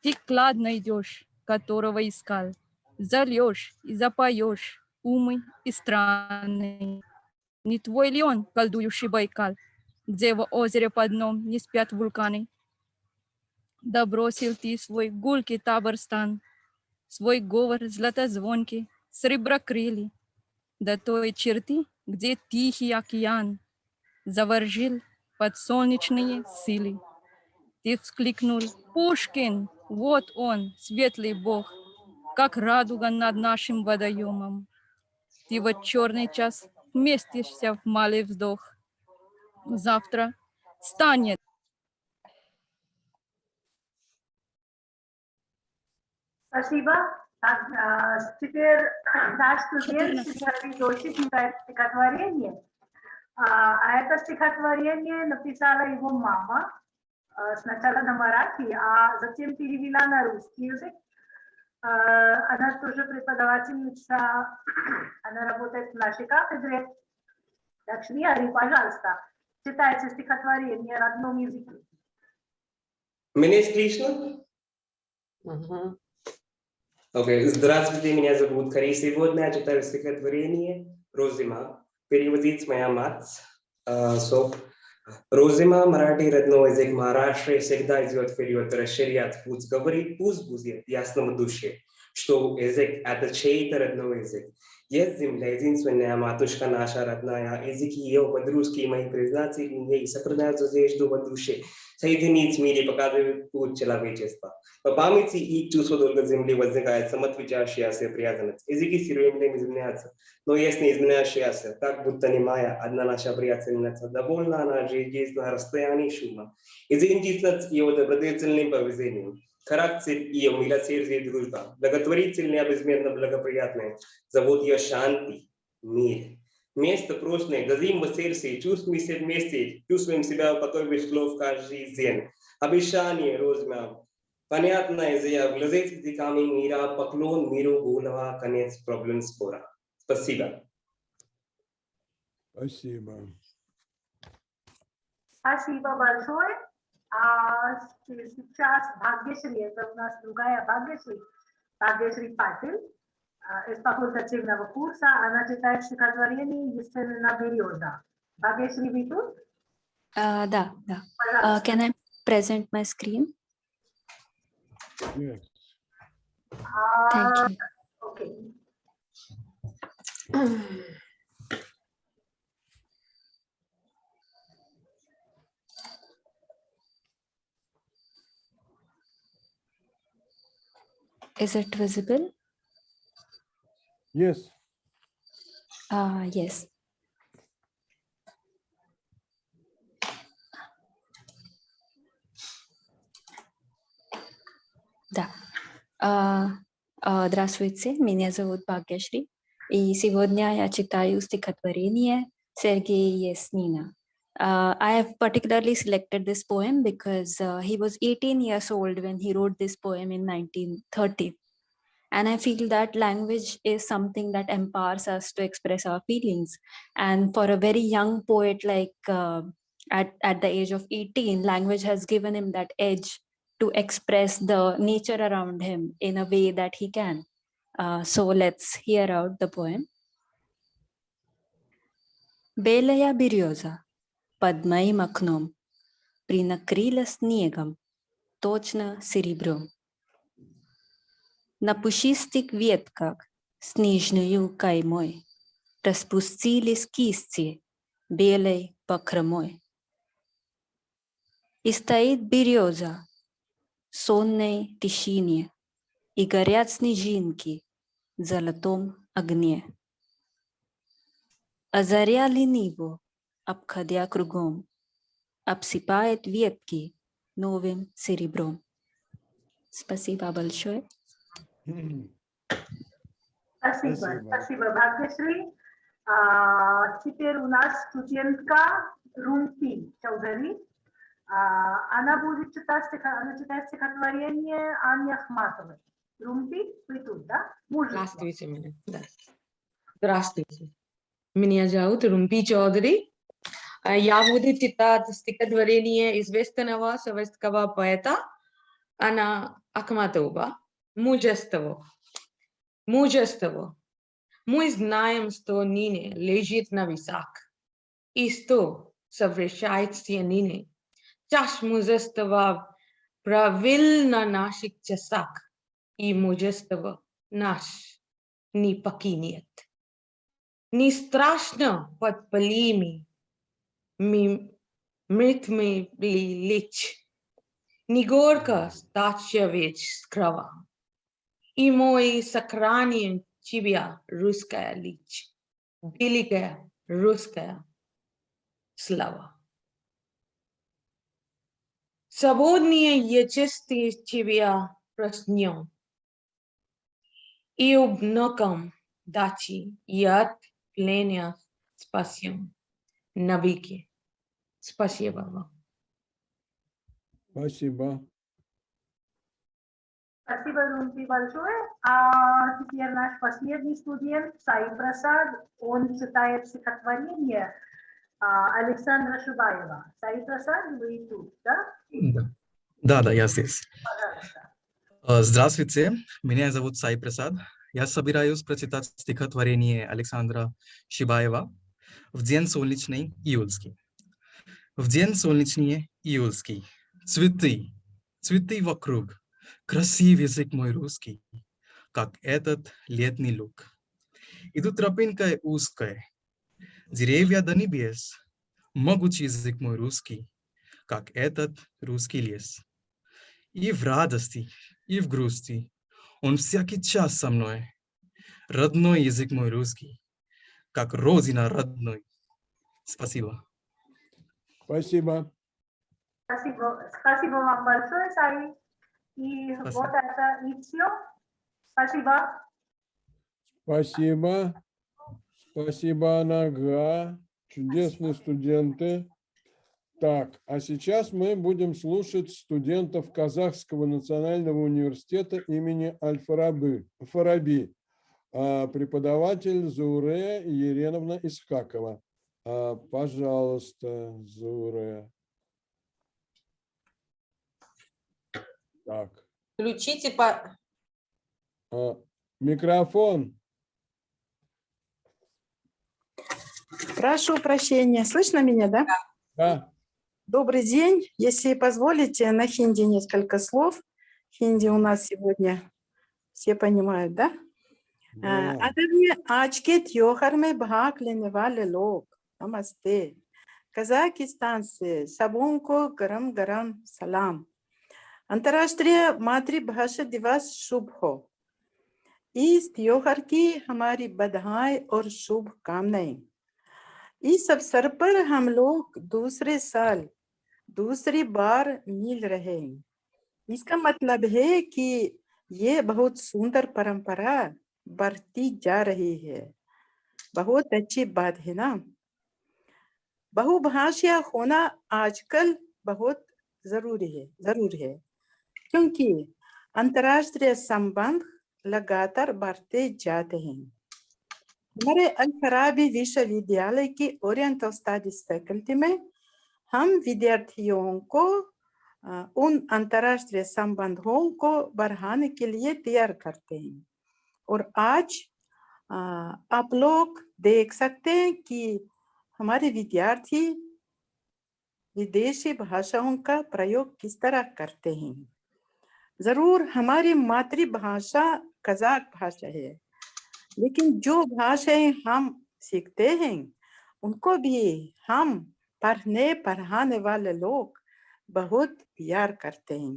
Speaker 16: Ты клад найдешь которого искал. Зальешь и запоешь умы и страны. Не твой ли он, колдующий Байкал, где в озере под дном не спят вулканы? Да бросил ты свой гулкий табор-стан, свой говор златозвонкий, среброкрылый, до той черты, где тихий океан заворжил под солнечные силы. Ты вскликнул: Пушкин, вот он, светлый бог, как радуга над нашим водоемом. Ты в черный час вместишься в малый вздох. Завтра станет.
Speaker 14: Спасибо. Теперь наш студент Сидхарти Джоши читает стихотворение. А это стихотворение написала его мама сначала на марахи, а затем перевела на русский язык. Она тоже преподавательница, она работает в нашей кафедре. Так что, Ари, пожалуйста, читайте стихотворение на родном языке.
Speaker 17: Меня слышно? Окей. Здравствуйте, меня зовут Кари. Сегодня я читаю стихотворение «Розима». Переводит моя мать. Розима, мараthi родной язык Махараштры, всегда идет вперед, расширяет путь, говорит, пусть будет ясно в душе, что язык – это чей-то родной язык. Есть земля, единственная матушка наша родная, языки ее подружки, мои признаться в ней сохраняются здесь в душе, соединить в мире, показывает путь человечества. По памяти и чувству долга земли возникает самоотвечающаяся привязанность. Языки все время изменяются, но есть не изменяющаяся, как будто немая одна наша приятельница. Довольна она жить здесь на расстоянии шума. Идентичность ее добродетельным поведением. Характер ее милосердие и дружба. Благотворительная, безмерно благоприятная. Зовут ее Шанти, мир. Место прочное, дадим в сердце, чувствуем себя вместе, чувствуем себя в покое без слов каждый день. Обещание, Розима. Понятная заявка, глазеть языками мира, поклон миру, голова, конец проблем спора. Спасибо.
Speaker 1: Спасибо.
Speaker 14: Спасибо большое. Сейчас Бхагьяшри, это у нас другая Бхагьяшри, Бхагьяшри Патиль, из факультативного курса. Она читает стихотворение «Естественно береза». Бхагьяшри, вы тут?
Speaker 18: Да. Can I present my screen?
Speaker 1: Yes.
Speaker 18: Thank you.
Speaker 14: Okay.
Speaker 18: Is it visible?
Speaker 1: Yes.
Speaker 18: Yes. Да. Здравствуйте, меня зовут Бхагьяшри, и сегодня я читаю стихотворение Сергея Яснина. I have particularly selected this poem because he was 18 years old when he wrote this poem in 1930. And I feel that language is something that empowers us to express our feelings. And for a very young poet like at the age of 18, language has given him that edge to express the nature around him in a way that he can. So let's hear out the poem. Белая береза под моим окном принакрыла снегом, точно серебром. На пушистых ветках снежную каймой распустились кисти белой бахромой. И стоит береза в сонной тишине, и горят снежинки в золотом огне. А заря лениво, обходя кругом, обсыпает ветки новым серебром. Спасибо большое.
Speaker 14: Спасибо, Бхагьяшри. Теперь у нас студентка Румпи Чаудари. Она будет читать стихотворение Анны Ахматовой. Румпи, вы тут, да?
Speaker 19: Здравствуйте, меня. Да. Здравствуйте. Меня зовут Румпи Чаудари. Я буду читать стихотворение известного советского поэта Анна Ахматова. Мужество. Мужество. Мы знаем, что ныне лежит на весах, и что совершается ныне. Час мужества правил на наших часах, и мужество наш не покинет. Не страшно под полями, мертвыми лечь, не горько стача ведь крова. И мой сохранен тебя, русская личь, великая русская слава. Свободнее я чести тебя проснем, и обноком дачи и от плена спасем навеки. Спасибо вам.
Speaker 1: Спасибо.
Speaker 14: Спасибо, Румпи, большое. А теперь наш последний студент, Саи Прасад, он читает стихотворение Александра Шибаева. Саи Прасад, вы тут, да?
Speaker 20: Да, я здесь.
Speaker 14: Пожалуйста.
Speaker 20: Здравствуйте, меня зовут Саи Прасад. Я собираюсь прочитать стихотворение Александра Шибаева в день солнечный июльский. В день солнечный июльский. Цветы, цветы вокруг. Красивый язык мой русский, как этот летний луг. Идут тропинкой узкой, деревья до небес. Могучий язык мой русский, как этот русский лес. И в радости, и в грусти он всякий час со мной. Родной язык мой русский, как родина родной. Спасибо.
Speaker 1: Спасибо.
Speaker 14: Спасибо. Спасибо вам большое, Саи. И вот это и все. Спасибо.
Speaker 1: Спасибо. Спасибо, Анага. Чудесные студенты. Так, а сейчас мы будем слушать студентов Казахского национального университета имени Аль-Фараби, преподаватель Зауре Ереновна Исхакова. Пожалуйста, Зауре. Так.
Speaker 19: Включите
Speaker 1: микрофон.
Speaker 21: Прошу прощения. Слышно меня, да?
Speaker 1: Да.
Speaker 21: Добрый день. Если позволите, на хинди несколько слов. Хинди у нас сегодня все понимают, да? आज के त्योहार में भाग लेने वाले लोग नमस्ते। Kazakhstan से सबों को गरम गरम सलाम। अंतर्राष्ट्रीय मातृभाषा दिवस शुभ हो। इस त्योहार की हमारी बधाई और शुभकामनाएं। इस अवसर पर हम लोग दूसरे साल दूसरी बार मिल रहे हैं। इसका मतलब है कि ये बहुत सुंदर परंपरा बढ़ती जा रही है। बहुत अच्छी बात है ना। बहुभाषा होना आजकल बहुत जरूरी है क्योंकि अंतर्राष्ट्रीय संबंध लगातार बढ़ते जाते हैं। हमारे अल-फराबी विश्वविद्यालय की ओरिएंटल स्टडीज फैकल्टी में हम विद्यार्थियों को उन अंतर्राष्ट्रीय संबंधों को बढ़ाने के लिए तैयार करते हैं। और आज आप लोग देख सकते हैं कि हमारे विद्यार्थी विदेशी भाषाओं का प्रयोग किस तरह करते हैं। जरूर हमारी मातृभाषा कज़ाक भाषा है, लेकिन जो भाषाएं हम सीखते हैं उनको भी हम पढ़ने पढ़ाने वाले लोग बहुत प्यार करते हैं।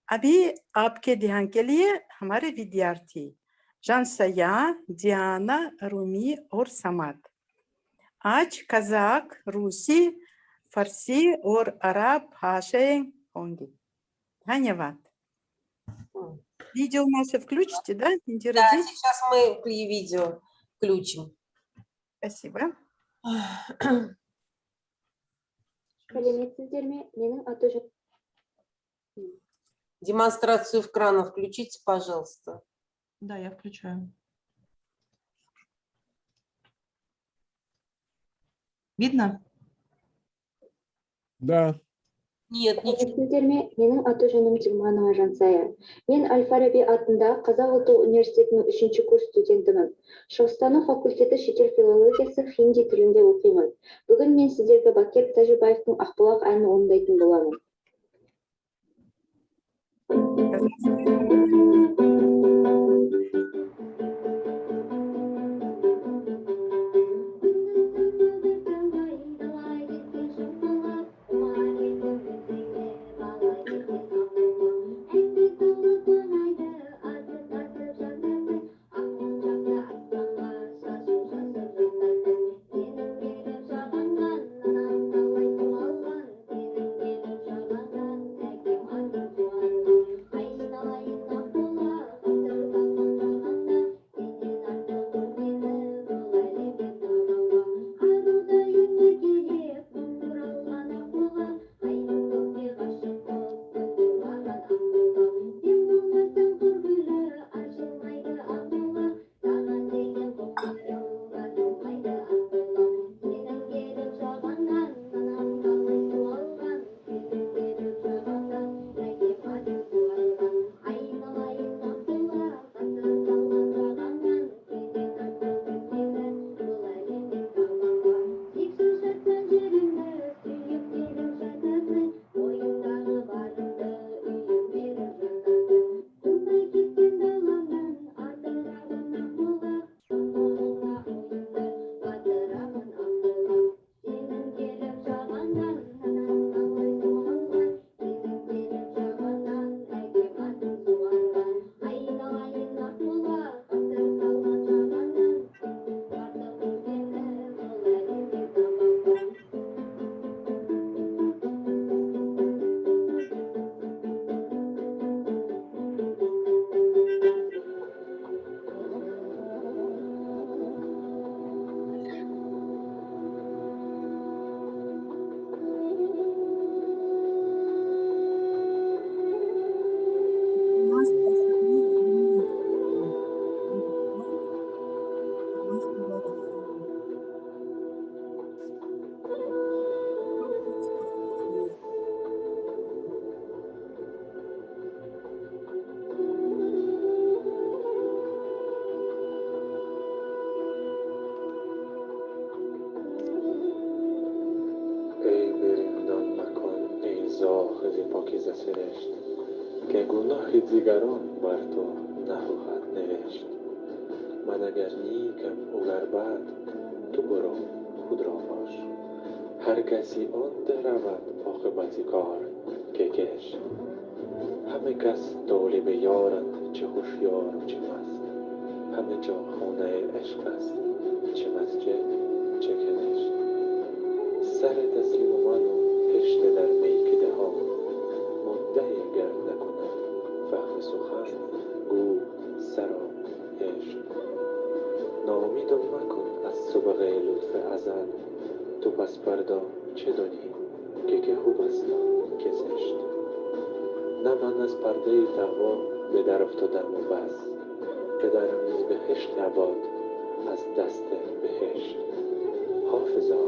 Speaker 21: अभी आपके ध्यान के लिए हमारे विद्यार्थी जानसया, जियाना, रूमी और समात आज कज़ाक, रूसी, फारसी और अरब भाषाएं होंगी। धन्यवाद। Видео наше включите, да?
Speaker 19: Да, сейчас мы видео включим.
Speaker 21: Спасибо.
Speaker 19: Демонстрацию экрана включите, пожалуйста.
Speaker 22: Да, я включаю. Видно?
Speaker 1: Да.
Speaker 2: Сіздерме, менің аты-жөнім Тигманова Жансая. Мен Әл-Фараби атында Қазақ ұлттық университетінің 3-ші курс студентімін. Шығыстану факультеті шетел филологиясы хинди тілінде оқимын. Бүгін мен сіздерге Бакет Тәжібаевтың Ақбұлақ әнін орындайтын боламын.
Speaker 3: که گناه دیگران بر تو نخواهد نوشت. من اگر نیکم او گر بد تو برو خود را باش. هر کسی آن ده رود عاقبت کار که گشت. همه کس طالب یارند چه هوشیار و چه مست. همه جا خانه عشق است چه مسجد چه کنشت. سر تسلیم من و هشته در میکده ها مدعی گر نکنم فهم سخن گو سرا عشق. ناامیدم مکن از سبقه لطف ازل تو پس فردا چه دانی که خوب است که زشت. نه من از پرده تقوا به در افتادم و بس که در نیز بهشت عباد از دست بهشت. حافظا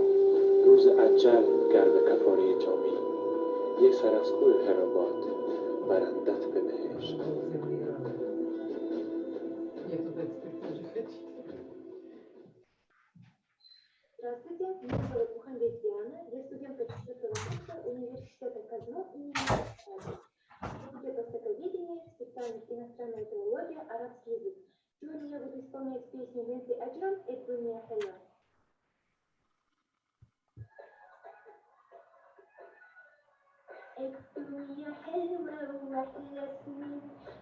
Speaker 3: روز اجل گر به کفاره جامی یک سر از کوه هرابات برندت به بهشت.
Speaker 2: Здравствуйте, меня зовут Мухамбет Диана, я студентка 4-го курса университета Казно имени Шахи. Факультет востоковедения, специальность иностранная филология, арабский язык. Сегодня я буду исполнять песню Нэнси Эджрам «Эдуния Хэлла». الدنيا حلوة وأحلى سنين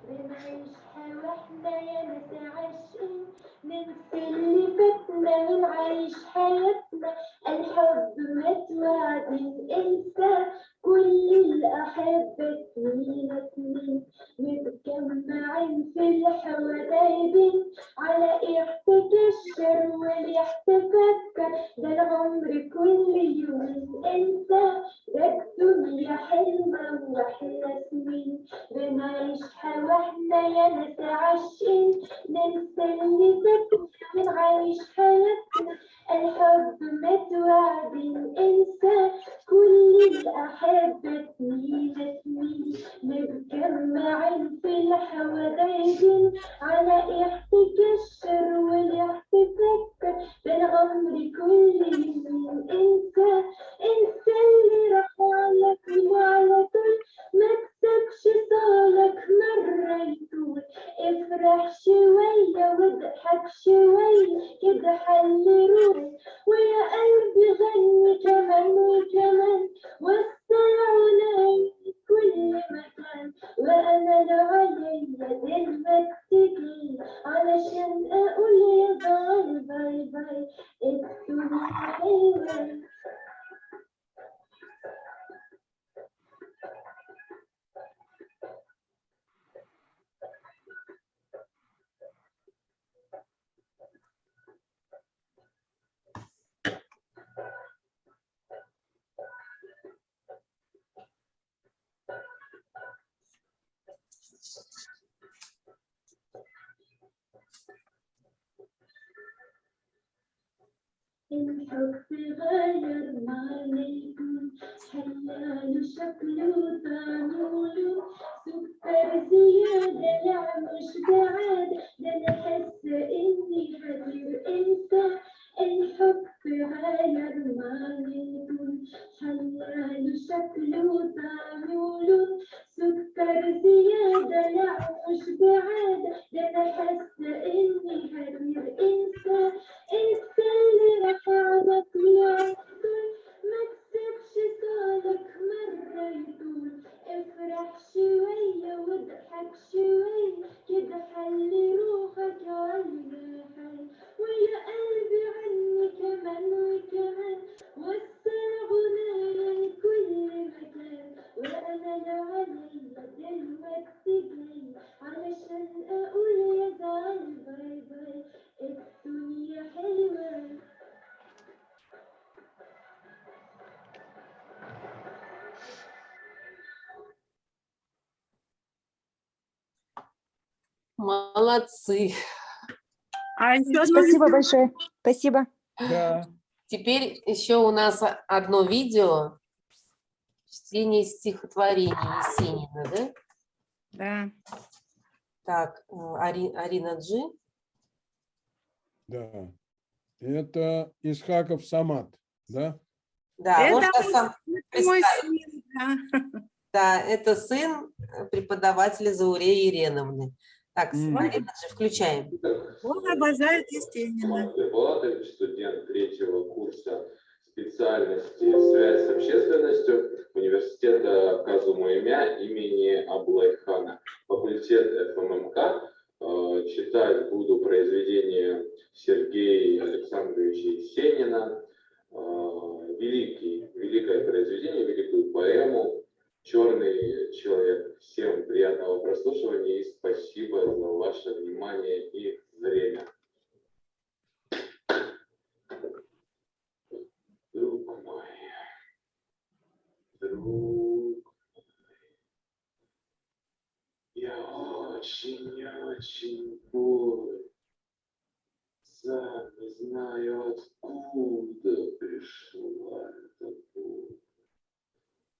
Speaker 2: بنعيشها واحنا يا ناس عاشقين ننسى اللي فاتنا ونعيش حياتنا الحب مات وبعدين انسى كل الأحبة اتنين اتنين متجمعين في الحوايبين على يحتاج الشر وليحتفكر ده العمر كل يوم انسى ده الدنيا حلوة وأحلى سنين بنعيشها واحنا يا ناس عاشقين ننسى اللي فاتنا ونعيش حياتنا الحب مات وبعدين انسى كل الأحبة شوي كده حل روح ويا قلبي غني كمان وكمان وسعونا كل مكان وأمل عليا دلوقتي جاي علشان أقول يا باي باي باي الدنيا حلوة الحب غير معناته حلاله شكله طعمه سكر زيادة لا مش بعاد ده أنا حاسة إني هطير أنسى الحب غير معناته حلاله شكله طعمه سكر زيادة لا مش بعاد ده أنا حاسة إني هطير أنسى اللي رفعك لعطر ما تسيبش صالك مرة يطول افرح شوية واضحك شوية كده حلي روحك على حال ويا قلبي عني كمان وكمان وسع غنايا لكل مكان وأنا لا عليا دلوقتي جاي علشان أقول يا زعل باي باي الدنيا حلوة
Speaker 19: Молодцы.
Speaker 4: Спасибо большое. Спасибо.
Speaker 1: Да.
Speaker 19: Теперь еще у нас одно видео. Чтение стихотворений Есенина, да?
Speaker 21: Да.
Speaker 19: Так, Арина Джи.
Speaker 1: Да. Это Исхаков Самат, да?
Speaker 19: Да,
Speaker 21: Это
Speaker 19: можно сам
Speaker 21: мой
Speaker 19: представить.
Speaker 21: сын, да.
Speaker 19: Да, это сын преподавателя Зауреи Иреновны. Так, Арина Джи, включаем.
Speaker 21: Он обожает Есенина.
Speaker 3: Преподаватель, студент третьего курса специальности «Связь с общественностью» университета Казуму-Имя имени Аблайхана. Факультет ФММК. Читать буду произведение Сергея Александровича Есенина. Великое произведение, великую поэму «Черный человек». Всем приятного прослушивания и спасибо за ваше внимание и время. Друг мой, я очень болен, сам не знаю, откуда пришла эта боль.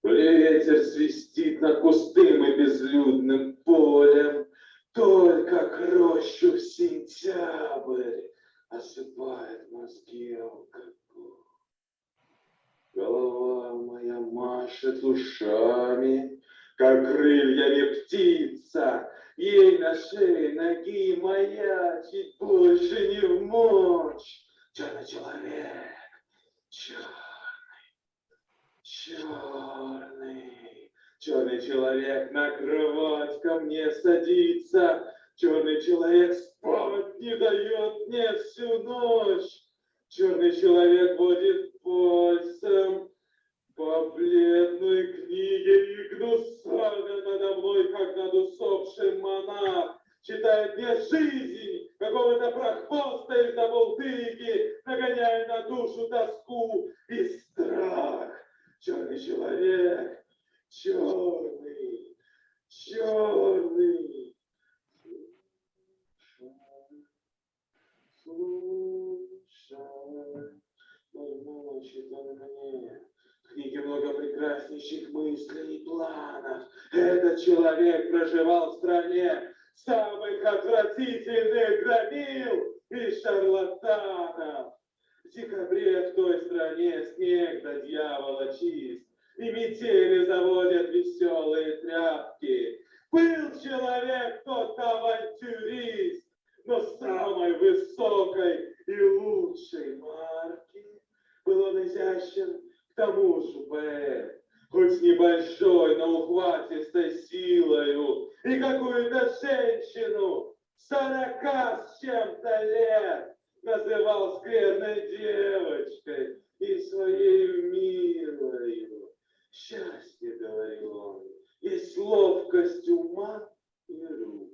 Speaker 3: Ветер свистит над пустым и безлюдным полем, только к рощу в сентябрь осыпает мозги алкоголь. Голова моя машет ушами, как крыльями птица, ей на шее ноги маячить больше не в мочь. Черный человек, черный человек на кровать ко мне садится, черный человек спать не дает мне всю ночь, черный человек водит пальцем по бледной книге и гнусавя надо мной, как над усопшим монах, читает мне жизнь какого-то прохвоста из забултыки, нагоняя на душу тоску и страх. Черный человек, черный, черный. Слушай, бормочет он мне. В книге много прекраснейших мыслей и планов. Этот человек проживал в стране самых отвратительных громил и шарлатанов. В декабре в той стране снег до дьявола чист, и метели заводят веселые тряпки. Был человек тот авантюрист, но самой высокой и лучшей марки. Был он изящен, к тому же поэт, хоть небольшой, но ухватистой силою, и какую-то женщину 40 с чем-то лет называл скверной девочкой и своей милою. Счастье, говорил он, есть ловкость ума и рук.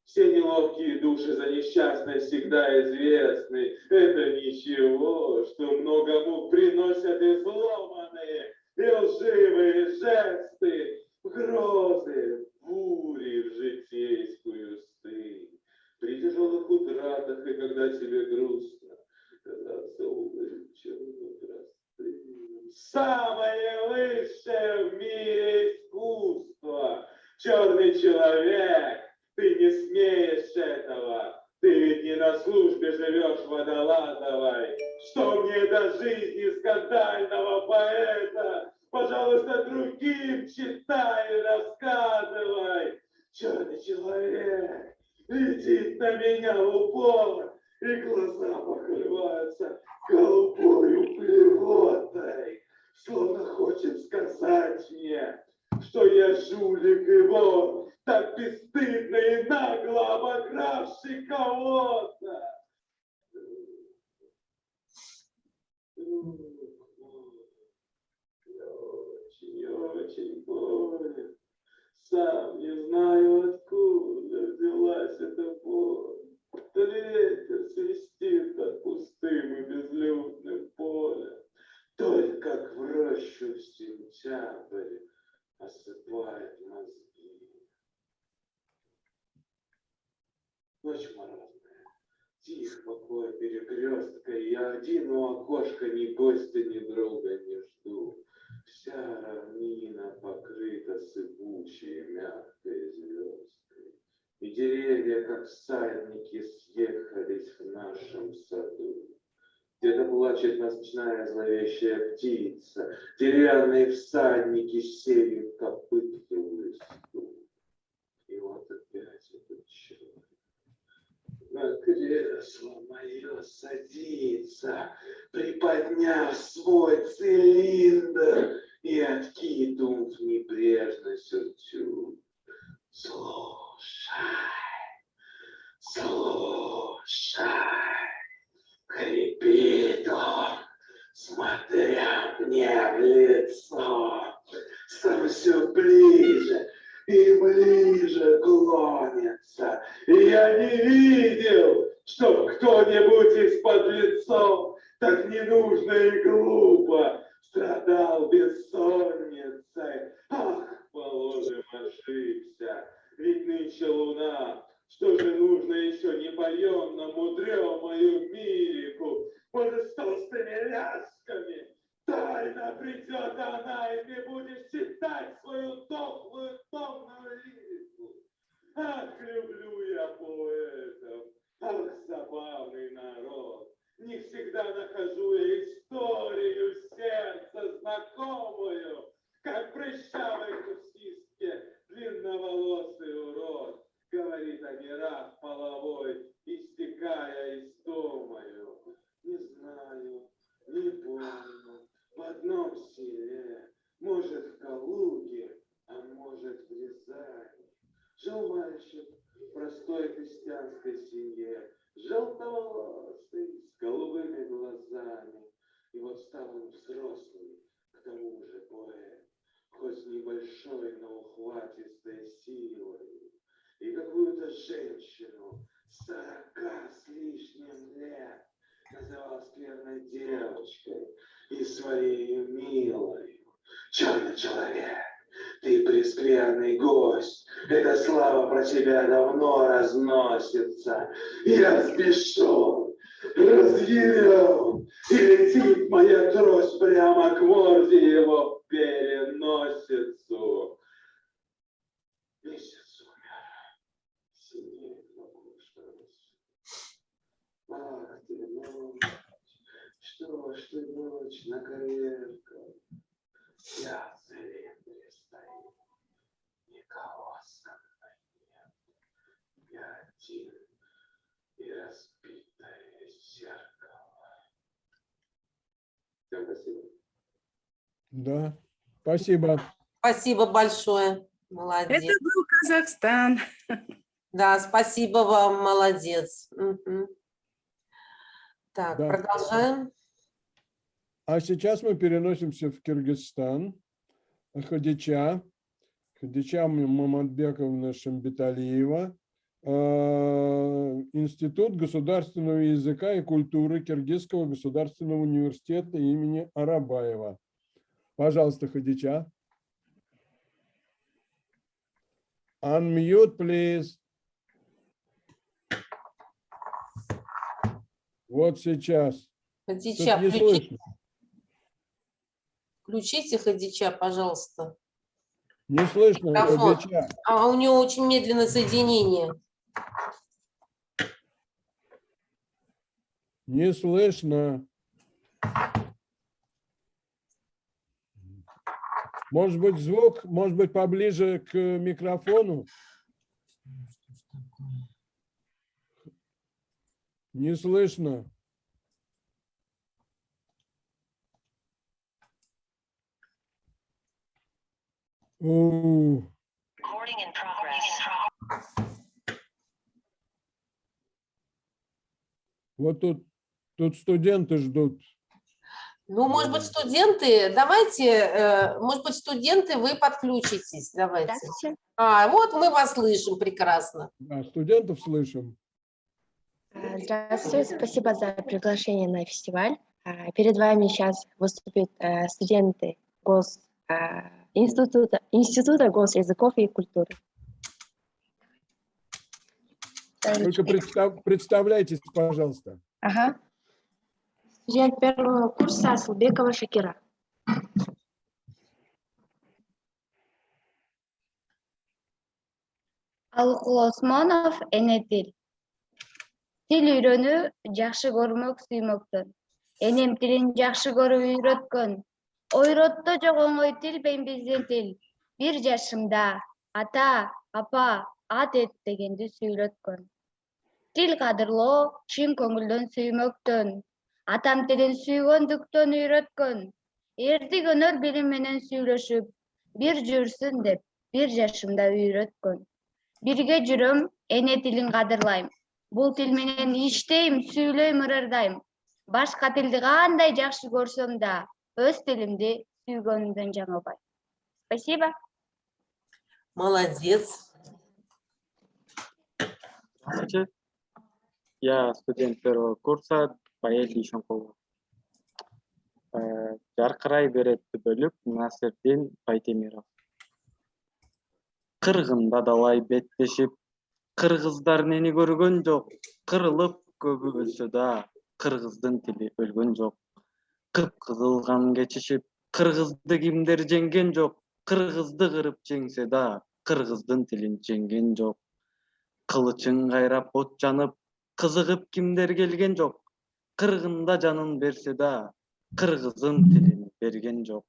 Speaker 3: Все неловкие души за несчастной всегда известны. Это ничего, что много мук приносят изломанные и лживые жесты, грозы, бури в житейскую стынь. При тяжелых утратах и когда тебе грустно, казаться улыбчивым и простым. Самое высшее в мире искусство. Черный человек, ты не смеешь этого. Ты ведь не на службе живешь водолазовой. Что мне до жизни скандального поэта? Пожалуйста, другим читай и рассказывай. Черный человек летит на меня в упор, и глаза покрываются голубой плевотой, словно хочет сказать мне, что я жулик и вор, так бесстыдно и нагло обогравший кого-то. Я очень болен. Сам не знаю, откуда взялась эта боль. Ветер свистит над пустым и безлюдным полем. Только как в рощу в сентябре осыпает мозги. Ночь морозная, тих покой перекрестка, я один у окошка ни гостя, ни друга не жду. Вся равнина покрыта сыпучей мягкой звездкой, и деревья, как всадники, съехались в нашем саду. Где-то плачет ночная зловещая птица, деревянные всадники сеют копыт в листу. И вот опять этот человек на кресло мое садится, приподняв свой цилиндр и откинув небрежно сюртюк. Слушай, слушай, хрипит он, смотря мне в лицо, сам все ближе и ближе клонится. И я не видел, чтоб кто-нибудь из-под лицов так ненужно и глупо страдал бессонницей. Ах, положим, ошибся, ведь нынче луна. Что же нужно еще непоемному дремою мирику под толстыми ляжками? Тайно придет она, и ты будешь читать свою дохлую томную лирику. Ах, люблю я поэтов, ах, забавный народ. Не всегда нахожу я историю сердца знакомую, как прыщавой кустистке длинноволосый урод говорит о мирах половой, истекая истомою. Не знаю, не помню, в одном селе, может, в Калуге, а может, в Рязани. Жил мальчик в простой крестьянской семье, желтоволосый, с голубыми глазами. И вот стал он взрослый, к тому же поэт, хоть небольшой, но ухватистой силой. И какую-то женщину 40 с лишним лет называл скверной девочкой и своей милой. Черный человек, ты прескверный гость, эта слава про тебя давно разносится. Я взбешен, разъярен, и летит моя трость прямо к морде его в переносицу. Месяц умер, синеет макушка. Ах ты ночь, что ж ты ночь на коленках? Я в цилиндре стою, никого со мной нет. Я один
Speaker 1: Да, спасибо.
Speaker 19: Спасибо большое.
Speaker 21: Это
Speaker 19: Молодец.
Speaker 21: был Казахстан.
Speaker 19: Да, спасибо вам, молодец. Так,
Speaker 1: Да.
Speaker 19: продолжаем.
Speaker 1: А сейчас мы переносимся в Кыргызстан. Хадича Маматбековна Шамбеталиева, Институт государственного языка и культуры Киргизского государственного университета имени Арабаева. Пожалуйста, Хадича. Unmute, please. Вот сейчас.
Speaker 19: Хадича,
Speaker 1: Не слышно.
Speaker 19: включите Хадича, пожалуйста.
Speaker 1: Не слышно,
Speaker 19: Микрофон.
Speaker 1: Хадича.
Speaker 19: А у него очень медленное соединение.
Speaker 1: Не слышно. Может быть, звук, может быть, поближе к микрофону? Не слышно. Вот тут студенты ждут.
Speaker 19: Ну, может быть, студенты, давайте, может быть, студенты, вы подключитесь, давайте. Вот мы вас слышим прекрасно.
Speaker 1: Да, студентов слышим.
Speaker 4: Здравствуйте, спасибо за приглашение на фестиваль. Перед вами сейчас выступят студенты Института госязыков и культуры.
Speaker 1: Только представляйтесь, пожалуйста.
Speaker 4: Ага. Студент первого курса Асылбекова Шакира. Алыкул Осмонов Энетил. Тил үйрөнүү жакшы көрмөк сүймөктөн. Энем тилин жакшы көрүп үйрөткөн. Ойротто жок оңой тил биздин тил. 1 жашымда ата, апа, ат эт дегенди сүйлөткөн. Тил кадырлоо чын көңүлдөн сүймөктөн. Атам тилин сүйгөндүктөн үйрөткөн. Эрди өнөр билим менен сүйлөшүп, бир жүрсүн деп 1 жашымда үйрөткөн. Бирге жүрөм, эне тилин кадырлайм. Бул тил менен иштейм, сүйлөйм, ырырдайм. Башка тилди кандай жакшы көрсөм да, өз тилимди сүйгөнүмдөн жаңылбайм. Спасибо.
Speaker 19: Молодец.
Speaker 5: Здравствуйте. Я студент первого курса Паэль Ишонкулов. Жаркырай беретти бөлүк Насырдин Байтемиров. Кыргында далай беттешип, кыргыздар мени көргөн жок. Кырылып көбү өлсө да, кыргыздын тили өлгөн жок. Кып-кызыл кан кечишип, кыргызды кимдер жеңген жок. Кыргызды кырып жеңсе да, кыргыздын тилин жеңген жок. Кылычын кайрап от жанып, кызыгып кимдер келген жок. Кыргында жанын берсе да, кыргыздын тилин берген жок.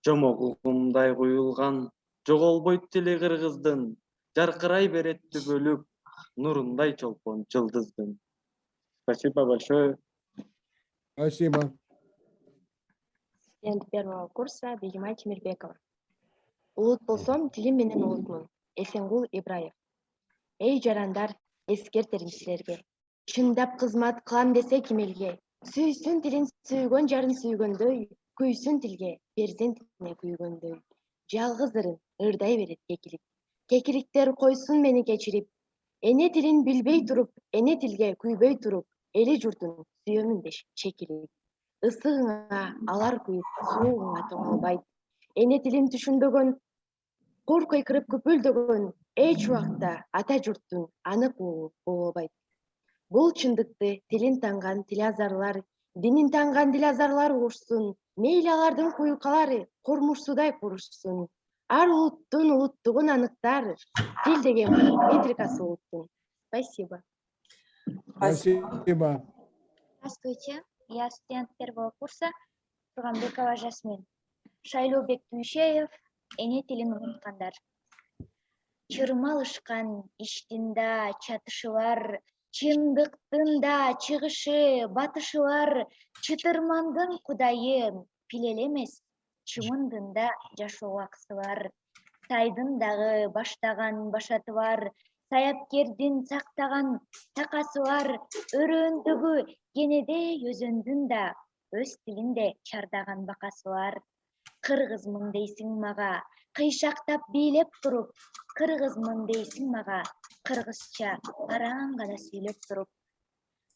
Speaker 5: Жомогу кумдай куюлган, жоголбойт тили кыргыздын. Жаркырай беретти бөлүк, нурундай чолпон жылдыздын. Спасибо большое.
Speaker 1: Спасибо.
Speaker 4: Студент первого курса Бегимай Тимирбекова. Улут болсом, тилим менен улутмун. Эсенгул Ибраев. Эй жарандар, эскертерим силерге. Чындап кызмат кылам десе ким элге. Сүйсүн тилин сүйгөн жарын сүйгөндөй, күйсүн тилге перзентине күйгөндөй. Жалгыз ырын ырдай берет кекилик. Кекиликтер койсун мени кечирип. Эне тилин билбей туруп, эне тилге күйбөй туруп, эли журтун сүйөмүн деш чекилик. Ысыгыңа алар күйүп, суугуңа тоңолбайт. Эне тилин түшүнбөгөн, кур кыйкырып күпүлдөгөн, эч убакта ата журттун анык угу болбойт. Бул чындыкты тилин танган тилазарлар, динин танган дилазарлар угушсун. Мейли алардын куюкалары курмушсудай курушсун. Ар улуттун улуттугун аныктар, тил деген метрикасы улуттун. Спасибо.
Speaker 1: Спасибо.
Speaker 23: Здравствуйте, я студент первого курса Туганбекова Жасмин. Шайлоубек Туйшеев, эне тилин унуткандар. Чырмалышкан иштинда чатышылар, Чындыктын да чыгышы, батышы бар, чытырмандын кудайы, пилел эмес, чымындын да жашоо акысы бар. Сайдын дагы баштаган башаты бар, саяпкердин сактаган такасы бар, өрөөндөгү кенеде өзөндүн да өз тилинде чардаган бакасы бар. Кыргызмын дейсиң мага, кыйшактап бийлеп туруп, кыргызмын дейсиң мага, кыргызча араң гана сүйлөп туруп.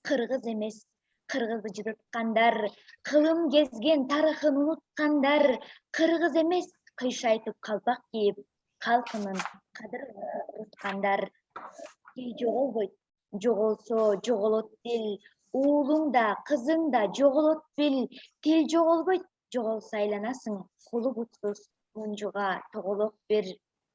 Speaker 23: Кыргыз эмес, кыргызды жыдыткандар, кылым кезген тарыхын унуткандар, кыргыз эмес, кыйшайтып калпак кийип, калкынын кадырын уnuткандар. Тил жоголбойт, жоголсо жоголот тил, уулуң да, кызың да жоголот бил. Тил жоголбойт, жоголсо айланасың, кулу бутсуз мунжуга тоголок бер.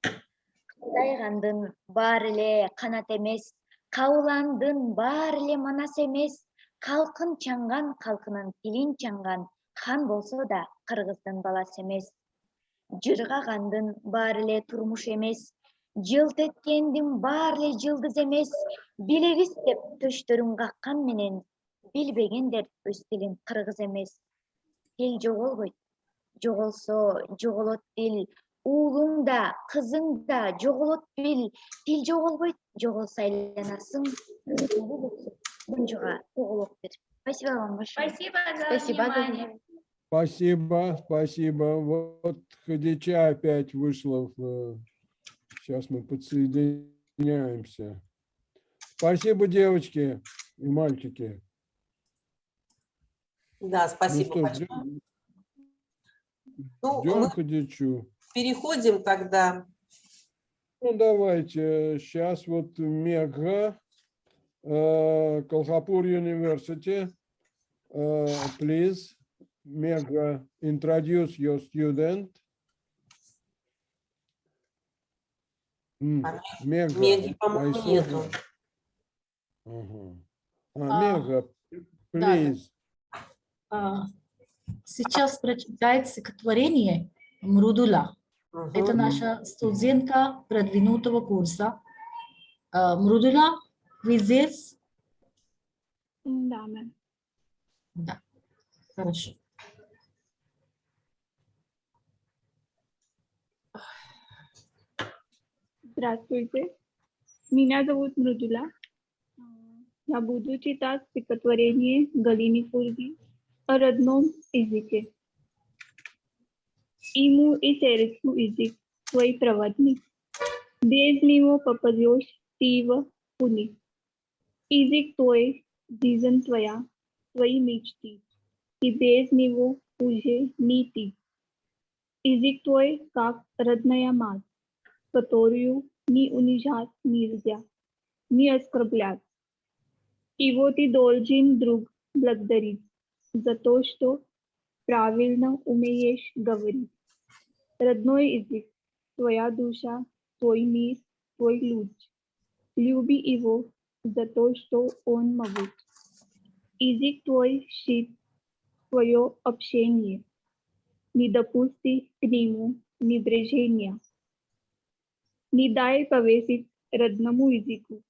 Speaker 23: Кылдайгандын баары эле канат эмес, кабыландын баары эле манас эмес. Калкын чаңган, калкынын тилин чаңган, хан болсо да кыргыздын баласы эмес. Жыргагандын баары эле турмуш эмес, жылт эткендин баары эле жылдыз эмес. Билебиз деп төштөрүн каккан менен, билбегендер өз тилин кыргыз эмес. Тил жоголбойт, жоголсо жоголот тил, уулуң да, кызың да жоголот бил. Тил жоголбойт, жоголсо айланасың, мунжуга тоголок бер. Спасибо вам большое.
Speaker 2: Спасибо за внимание.
Speaker 1: Спасибо, спасибо. Вот Хадича опять вышла. Сейчас мы подсоединяемся. Спасибо, девочки и мальчики.
Speaker 19: Да, спасибо
Speaker 1: Ну что,
Speaker 19: большое. Ну,
Speaker 1: ждем
Speaker 19: мы
Speaker 1: Хадичу.
Speaker 19: переходим тогда.
Speaker 1: Ну, давайте. Сейчас вот Мега, Kolhapur University. Please, Mega, introduce your student. Мега,
Speaker 19: Меги, по-моему, нету.
Speaker 1: Мега,
Speaker 6: Да,
Speaker 1: please.
Speaker 6: Сейчас прочитает стихотворение Мрудула. Это наша студентка продвинутого курса. Мрудула, вы здесь?
Speaker 8: Да, мэм.
Speaker 6: Да, хорошо.
Speaker 8: Здравствуйте. Меня зовут Мрудула. Я буду читать стихотворение Галины Фурги о родном языке. Ему и сердцу язык твой проводник. Без него попадешь ты в пуни. Язык твой, жизнь твоя, твои мечты. И без него уже не ты. Язык твой, как родная мать, которую не унижать нельзя, не оскорблять. Его ты должен, друг, благодарить за то, что правильно умеешь говорить. Родной язык, твоя душа, твой мир, твой луч. Люби его за то, что он могут. Язык твой щит, твое общение. Не допусти к нему небрежения. Не дай повесить родному языку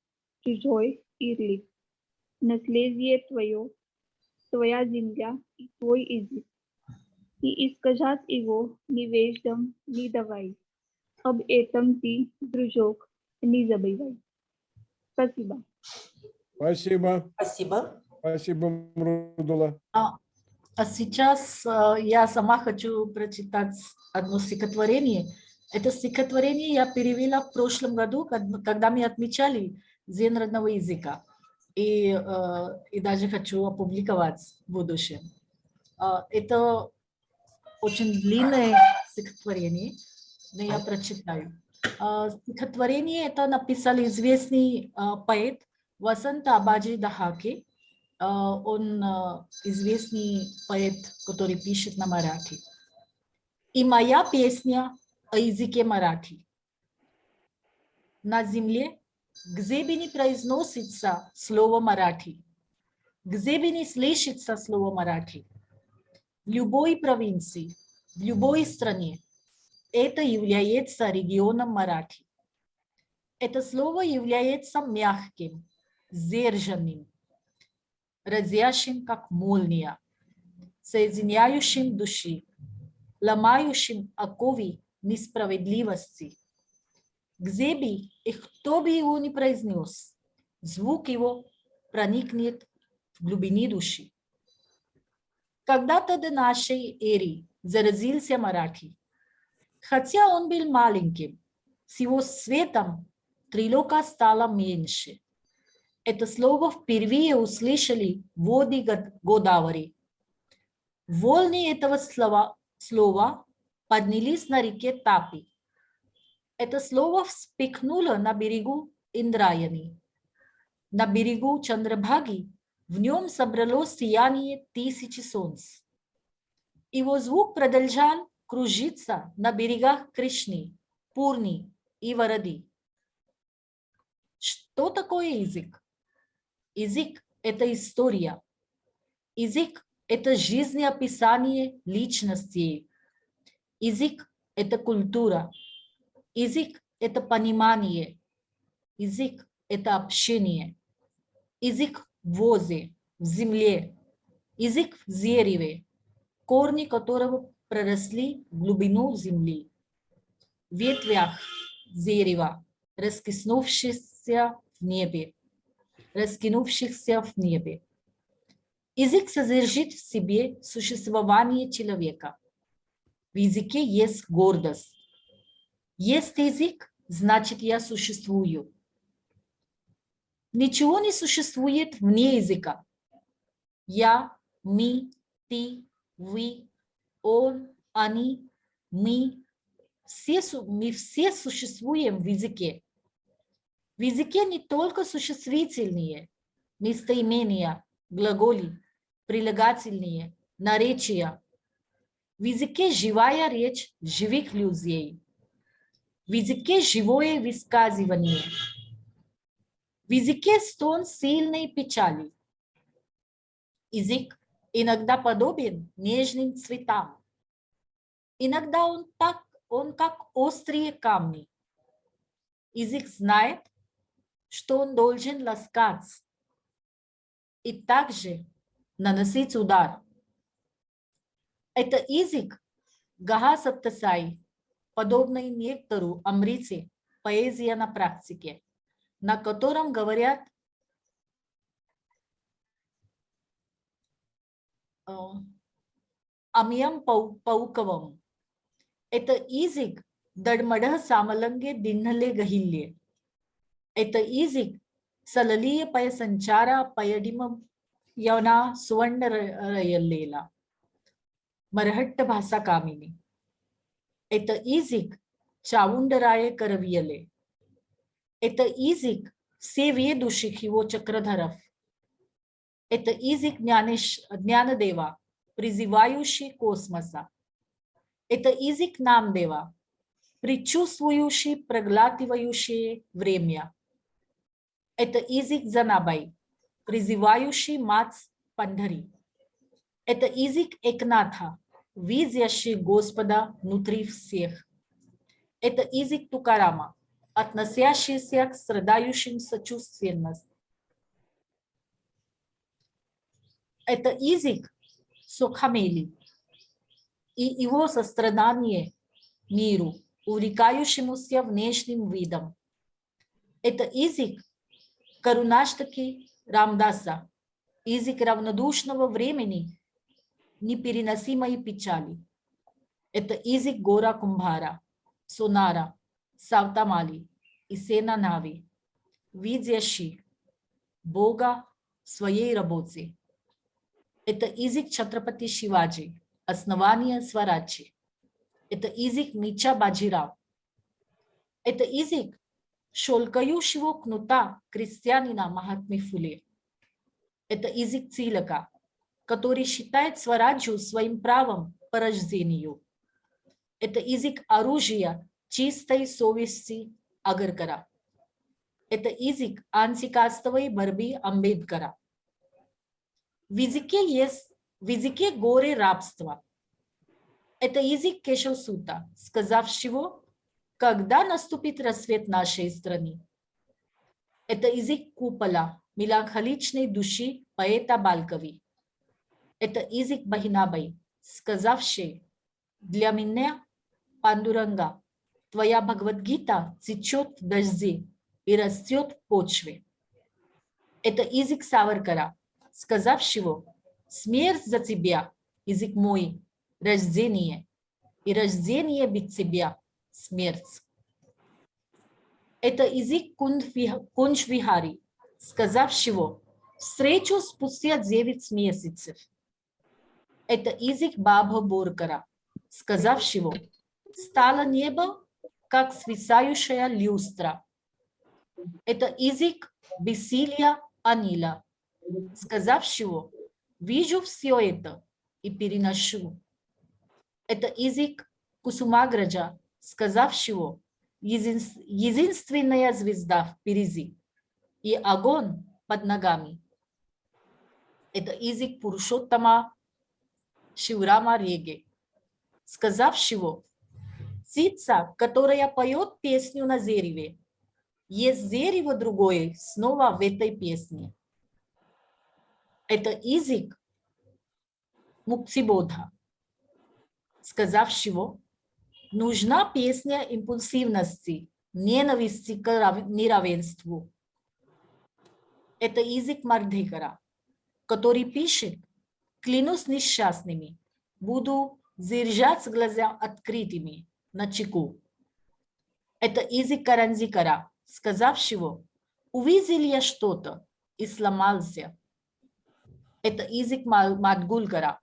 Speaker 8: чужой ярлык. Наследие твое, твоя земля и твой язык. И искажать его невеждам не давай. Об этом ты, дружок, не забывай. Спасибо.
Speaker 1: Спасибо.
Speaker 19: Спасибо.
Speaker 1: Спасибо, Мрудула.
Speaker 6: А сейчас я сама хочу прочитать одно стихотворение. Это стихотворение я перевела в прошлом году, когда мы отмечали День родного языка. И даже хочу опубликовать в будущем. Это очень длинное стихотворение, но я прочитаю. Стихотворение это написал известный поэт Васанта Абаджи Дахаки. Он известный поэт, который пишет на марахи. И моя песня о языке марахи. На земле, где бы не произносится слово марахи, где бы не слышится слово марахи, в любой провинции, в любой стране, это является регионом марахи. Это слово является мягким, сдержанным, разящим, как молния, соединяющим души, ломающим оковы несправедливости. Где бы и кто бы его ни произнес, звук его проникнет в глубины души. Когда-то до нашей эры заразился мараthi. Хотя он был маленьким, с его светом трилока стало меньше. Это слово впервые услышали воды Годавари. Волны этого слова поднялись на реке Тапи. Это слово вспыхнуло на берегу Индраяни. На берегу Чандрабхаги в нем собралось сияние тысячи солнц. Его звук продолжал кружиться на берегах Кришны, Пурни и Варади. Что такое язык? Язык – это история. Язык – это жизнеописание личности. Язык – это культура. Язык – это понимание. Язык – это общение. Язык в воде, в земле. Язык в дереве, корни которого проросли в глубину земли. В ветвях дерева, раскинувшихся в небе. Язык содержит в себе существование человека. В языке есть гордость. Есть язык, значит, я существую. Ничего не существует вне языка. Я, мы, ты, вы, он, они, мы все существуем в языке. В языке не только существительные, местоимения, глаголи, прилагательные, наречия. В языке живая речь живых людей. В языке живое высказывание. В языке стон сильной печали. Язык иногда подобен нежным цветам. Иногда он как острые камни. Язык знает, что он должен ласкать и также наносить удар. Это язык Гаха Саптасай, подобный некотору Амрите, поэзия на практике, на котором говорят Амьям Пауковым. Это язык Дадмадха Самаланге Динхале Гахилле. Это язык Салалия Пая Санчара Паядимам Явна Суванна Рayallela. Marhatta Bhasa Kamini. Это язык Чавундарая Каравияле. Это язык всеведущих его чакрадхаров. Это язык Днянадева, призывающий космоса. Это язык Намдева, предчувствующий, проглатывающий время. Это язык Занабай, призывающий мать Пандари. Это язык Экнатха, видящий Господа внутри всех. Это язык Тукарама, относящийся к страдающим сочувственность. Это язык Сокхамели и его сострадание миру, увлекающемуся внешним видом. Это язык Карунаштаки Рамдаса, язык равнодушного времени, непереносимой печали. Это язык Гора Кумбхара, Сонара, Савтамали и Сена Нави, видящий Бога в своей работе. Это язык Чатрапати Шиваджи, основание Свараджи. Это язык Мича Баджирав. Это язык шелкающего кнута крестьянина Махатмы Фуле. Это язык Цилака, который считает Свараджу своим правом по рождению. Это язык оружия чистой совести Агаркара. Это язык антикастовой борьбы Амбедкара. В языке горе рабства. Это язык Кешавсута, сказавшего, когда наступит рассвет нашей страны. Это язык Купола, меланхоличной души поэта Балкови. Это язык Бахинабай, сказавший: «Для меня, Пандуранга, твоя Бхагавадгита цветет в дожде и растет в почве». Это язык Саваркара, сказавшего: «Смерть за тебя, язык мой, рождение, и рождение без тебя, смерть». Это язык Кунджвихари, сказавшего: «Встречу спустя 9 месяцев». Это язык Баба Буркара, сказавшего: «Стало небо, как свисающая люстра». Это язык Бесилия Анила, сказавшего: «Вижу все это и переношу». Это язык Кусумаграджа, сказавшего: «Единственная звезда впереди и огонь под ногами». Это язык Пурушоттама Шиврама Реге, сказавшего: «Птица, которая поет песню на дереве, есть дерево другое снова в этой песне». Это язык Муктибодха, сказавшего: «Нужна песня импульсивности, ненависти к неравенству». Это язык Мардхикара, который пишет: «Клянусь несчастными, буду держать глаза открытыми, начеку». Это язык Карандикара, сказавшего: «Увидел я что-то и сломался». Это язык Мадгулкара,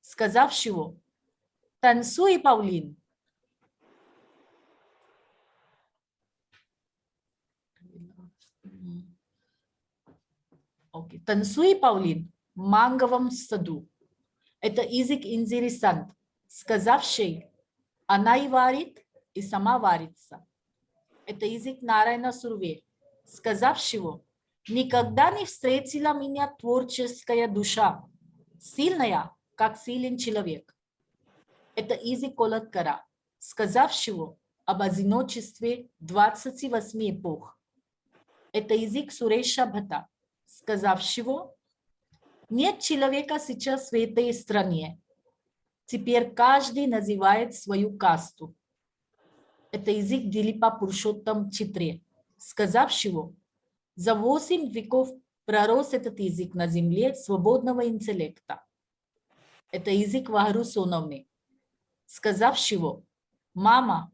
Speaker 6: сказавшего: «Танцуй, Паулин». «Танцуй, Паулин, в манговом саду». Это язык Интересант, сказавший: «Она и варит, и сама варится». Это язык Нарайна Сурве, сказавшего: «Никогда не встретила меня творческая душа, сильная, как силен человек». Это язык Колоткара, сказавшего об одиночестве 28 эпох. Это язык Суреша Бхата, сказавшего: «Нет человека сейчас в этой стране. Теперь каждый называет свою касту». Это язык Дилипа Пурушоттам Читре, сказавшего: «За 8 веков пророс этот язык на земле свободного интеллекта». Это язык Вахру Сонамне, сказавшего: «Мама,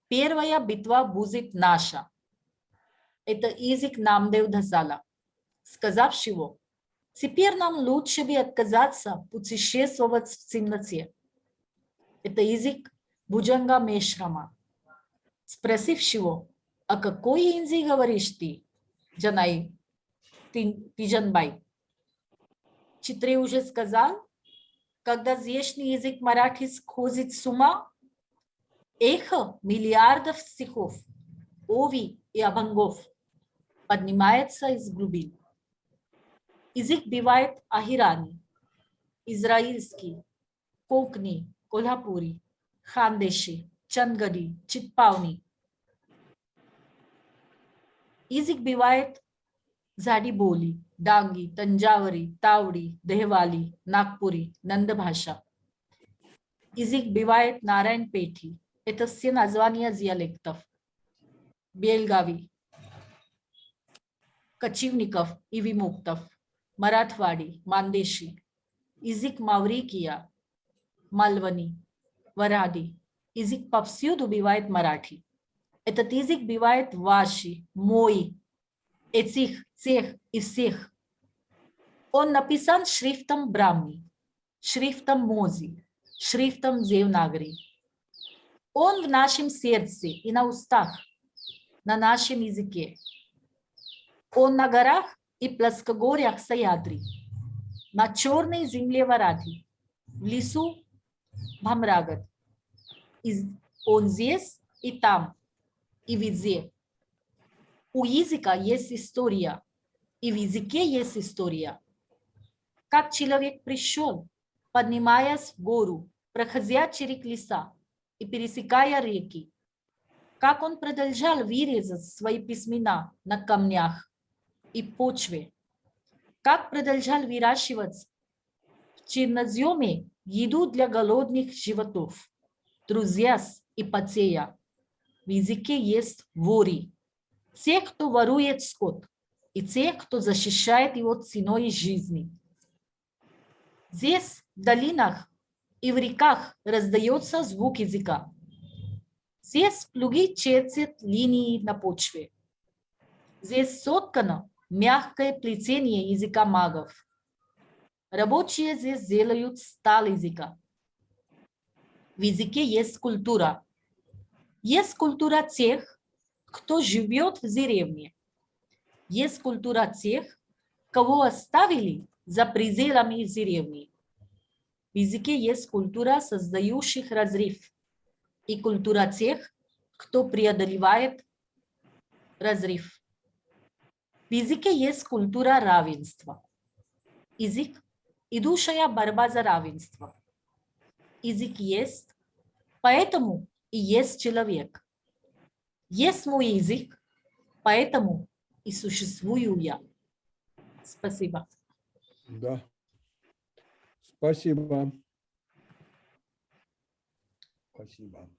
Speaker 6: первая битва будет наша». Это язык Намдев Дасала, сказавшего: «Теперь нам лучше бы отказаться путешествовать в темноте». Это язык Буджанга Мешрама, спросившего: «А какой язык говоришь ты, Джанай Тиджанбай?» Читре уже сказал: «Когда здешний язык маратхи сходит с ума, эхо миллиардов стихов, ови и абангов поднимается из глубин». Язык бывает ахирани, израильский, конкни, колхапури, хандеши, чангади, читпауни. Язык бывает झाडी डांगी, तंजावरी, तावड़ी, देहवाली, नागपुरी, नंदभाषा. Язык бывает Нарайн Пети. Это все названия диалектов. Белгави, кочевников и вимуктов, Маратхвади, Мандеши. Язык Маврикия, Мальвани, Варади. Язык повсюду бывает Маратхи. Этот язык бывает ваши, мой, этих, тех и всех. Он написан шрифтом Брахми, шрифтом Мози, шрифтом Девнагри. Он в нашем сердце и на устах, на нашем языке. Он на горах и плоскогорьях Саядри, на черной земле Варадхи, в лесу Бхамрагат. Он здесь и там, и везде. У языка есть история, и в языке есть история. Как человек пришел, поднимаясь в гору, проходя через леса и пересекая реки, как он продолжал вырезать свои письмена на камнях и почве, как продолжал выращивать в черноземе еду для голодных животов, трузяс и пацея. В языке есть вори, те, кто ворует скот, и те, кто защищает его ценой жизни. Здесь, в долинах и в реках, раздается звук языка. Здесь плуги чертят линии на почве. Здесь соткано мягкое плетение языка магов. Рабочие здесь делают сталь языка. В языке есть культура. Есть культура тех, кто живет в деревне. Есть культура тех, кого оставили за пределами деревни. В языке есть культура создающих разрыв и культура тех, кто преодолевает разрыв. В языке есть культура равенства. Язык – идущая борьба за равенство. Язык есть, поэтому и есть человек. Есть мой язык, поэтому и существую я. Спасибо.
Speaker 1: Да. Спасибо. Спасибо.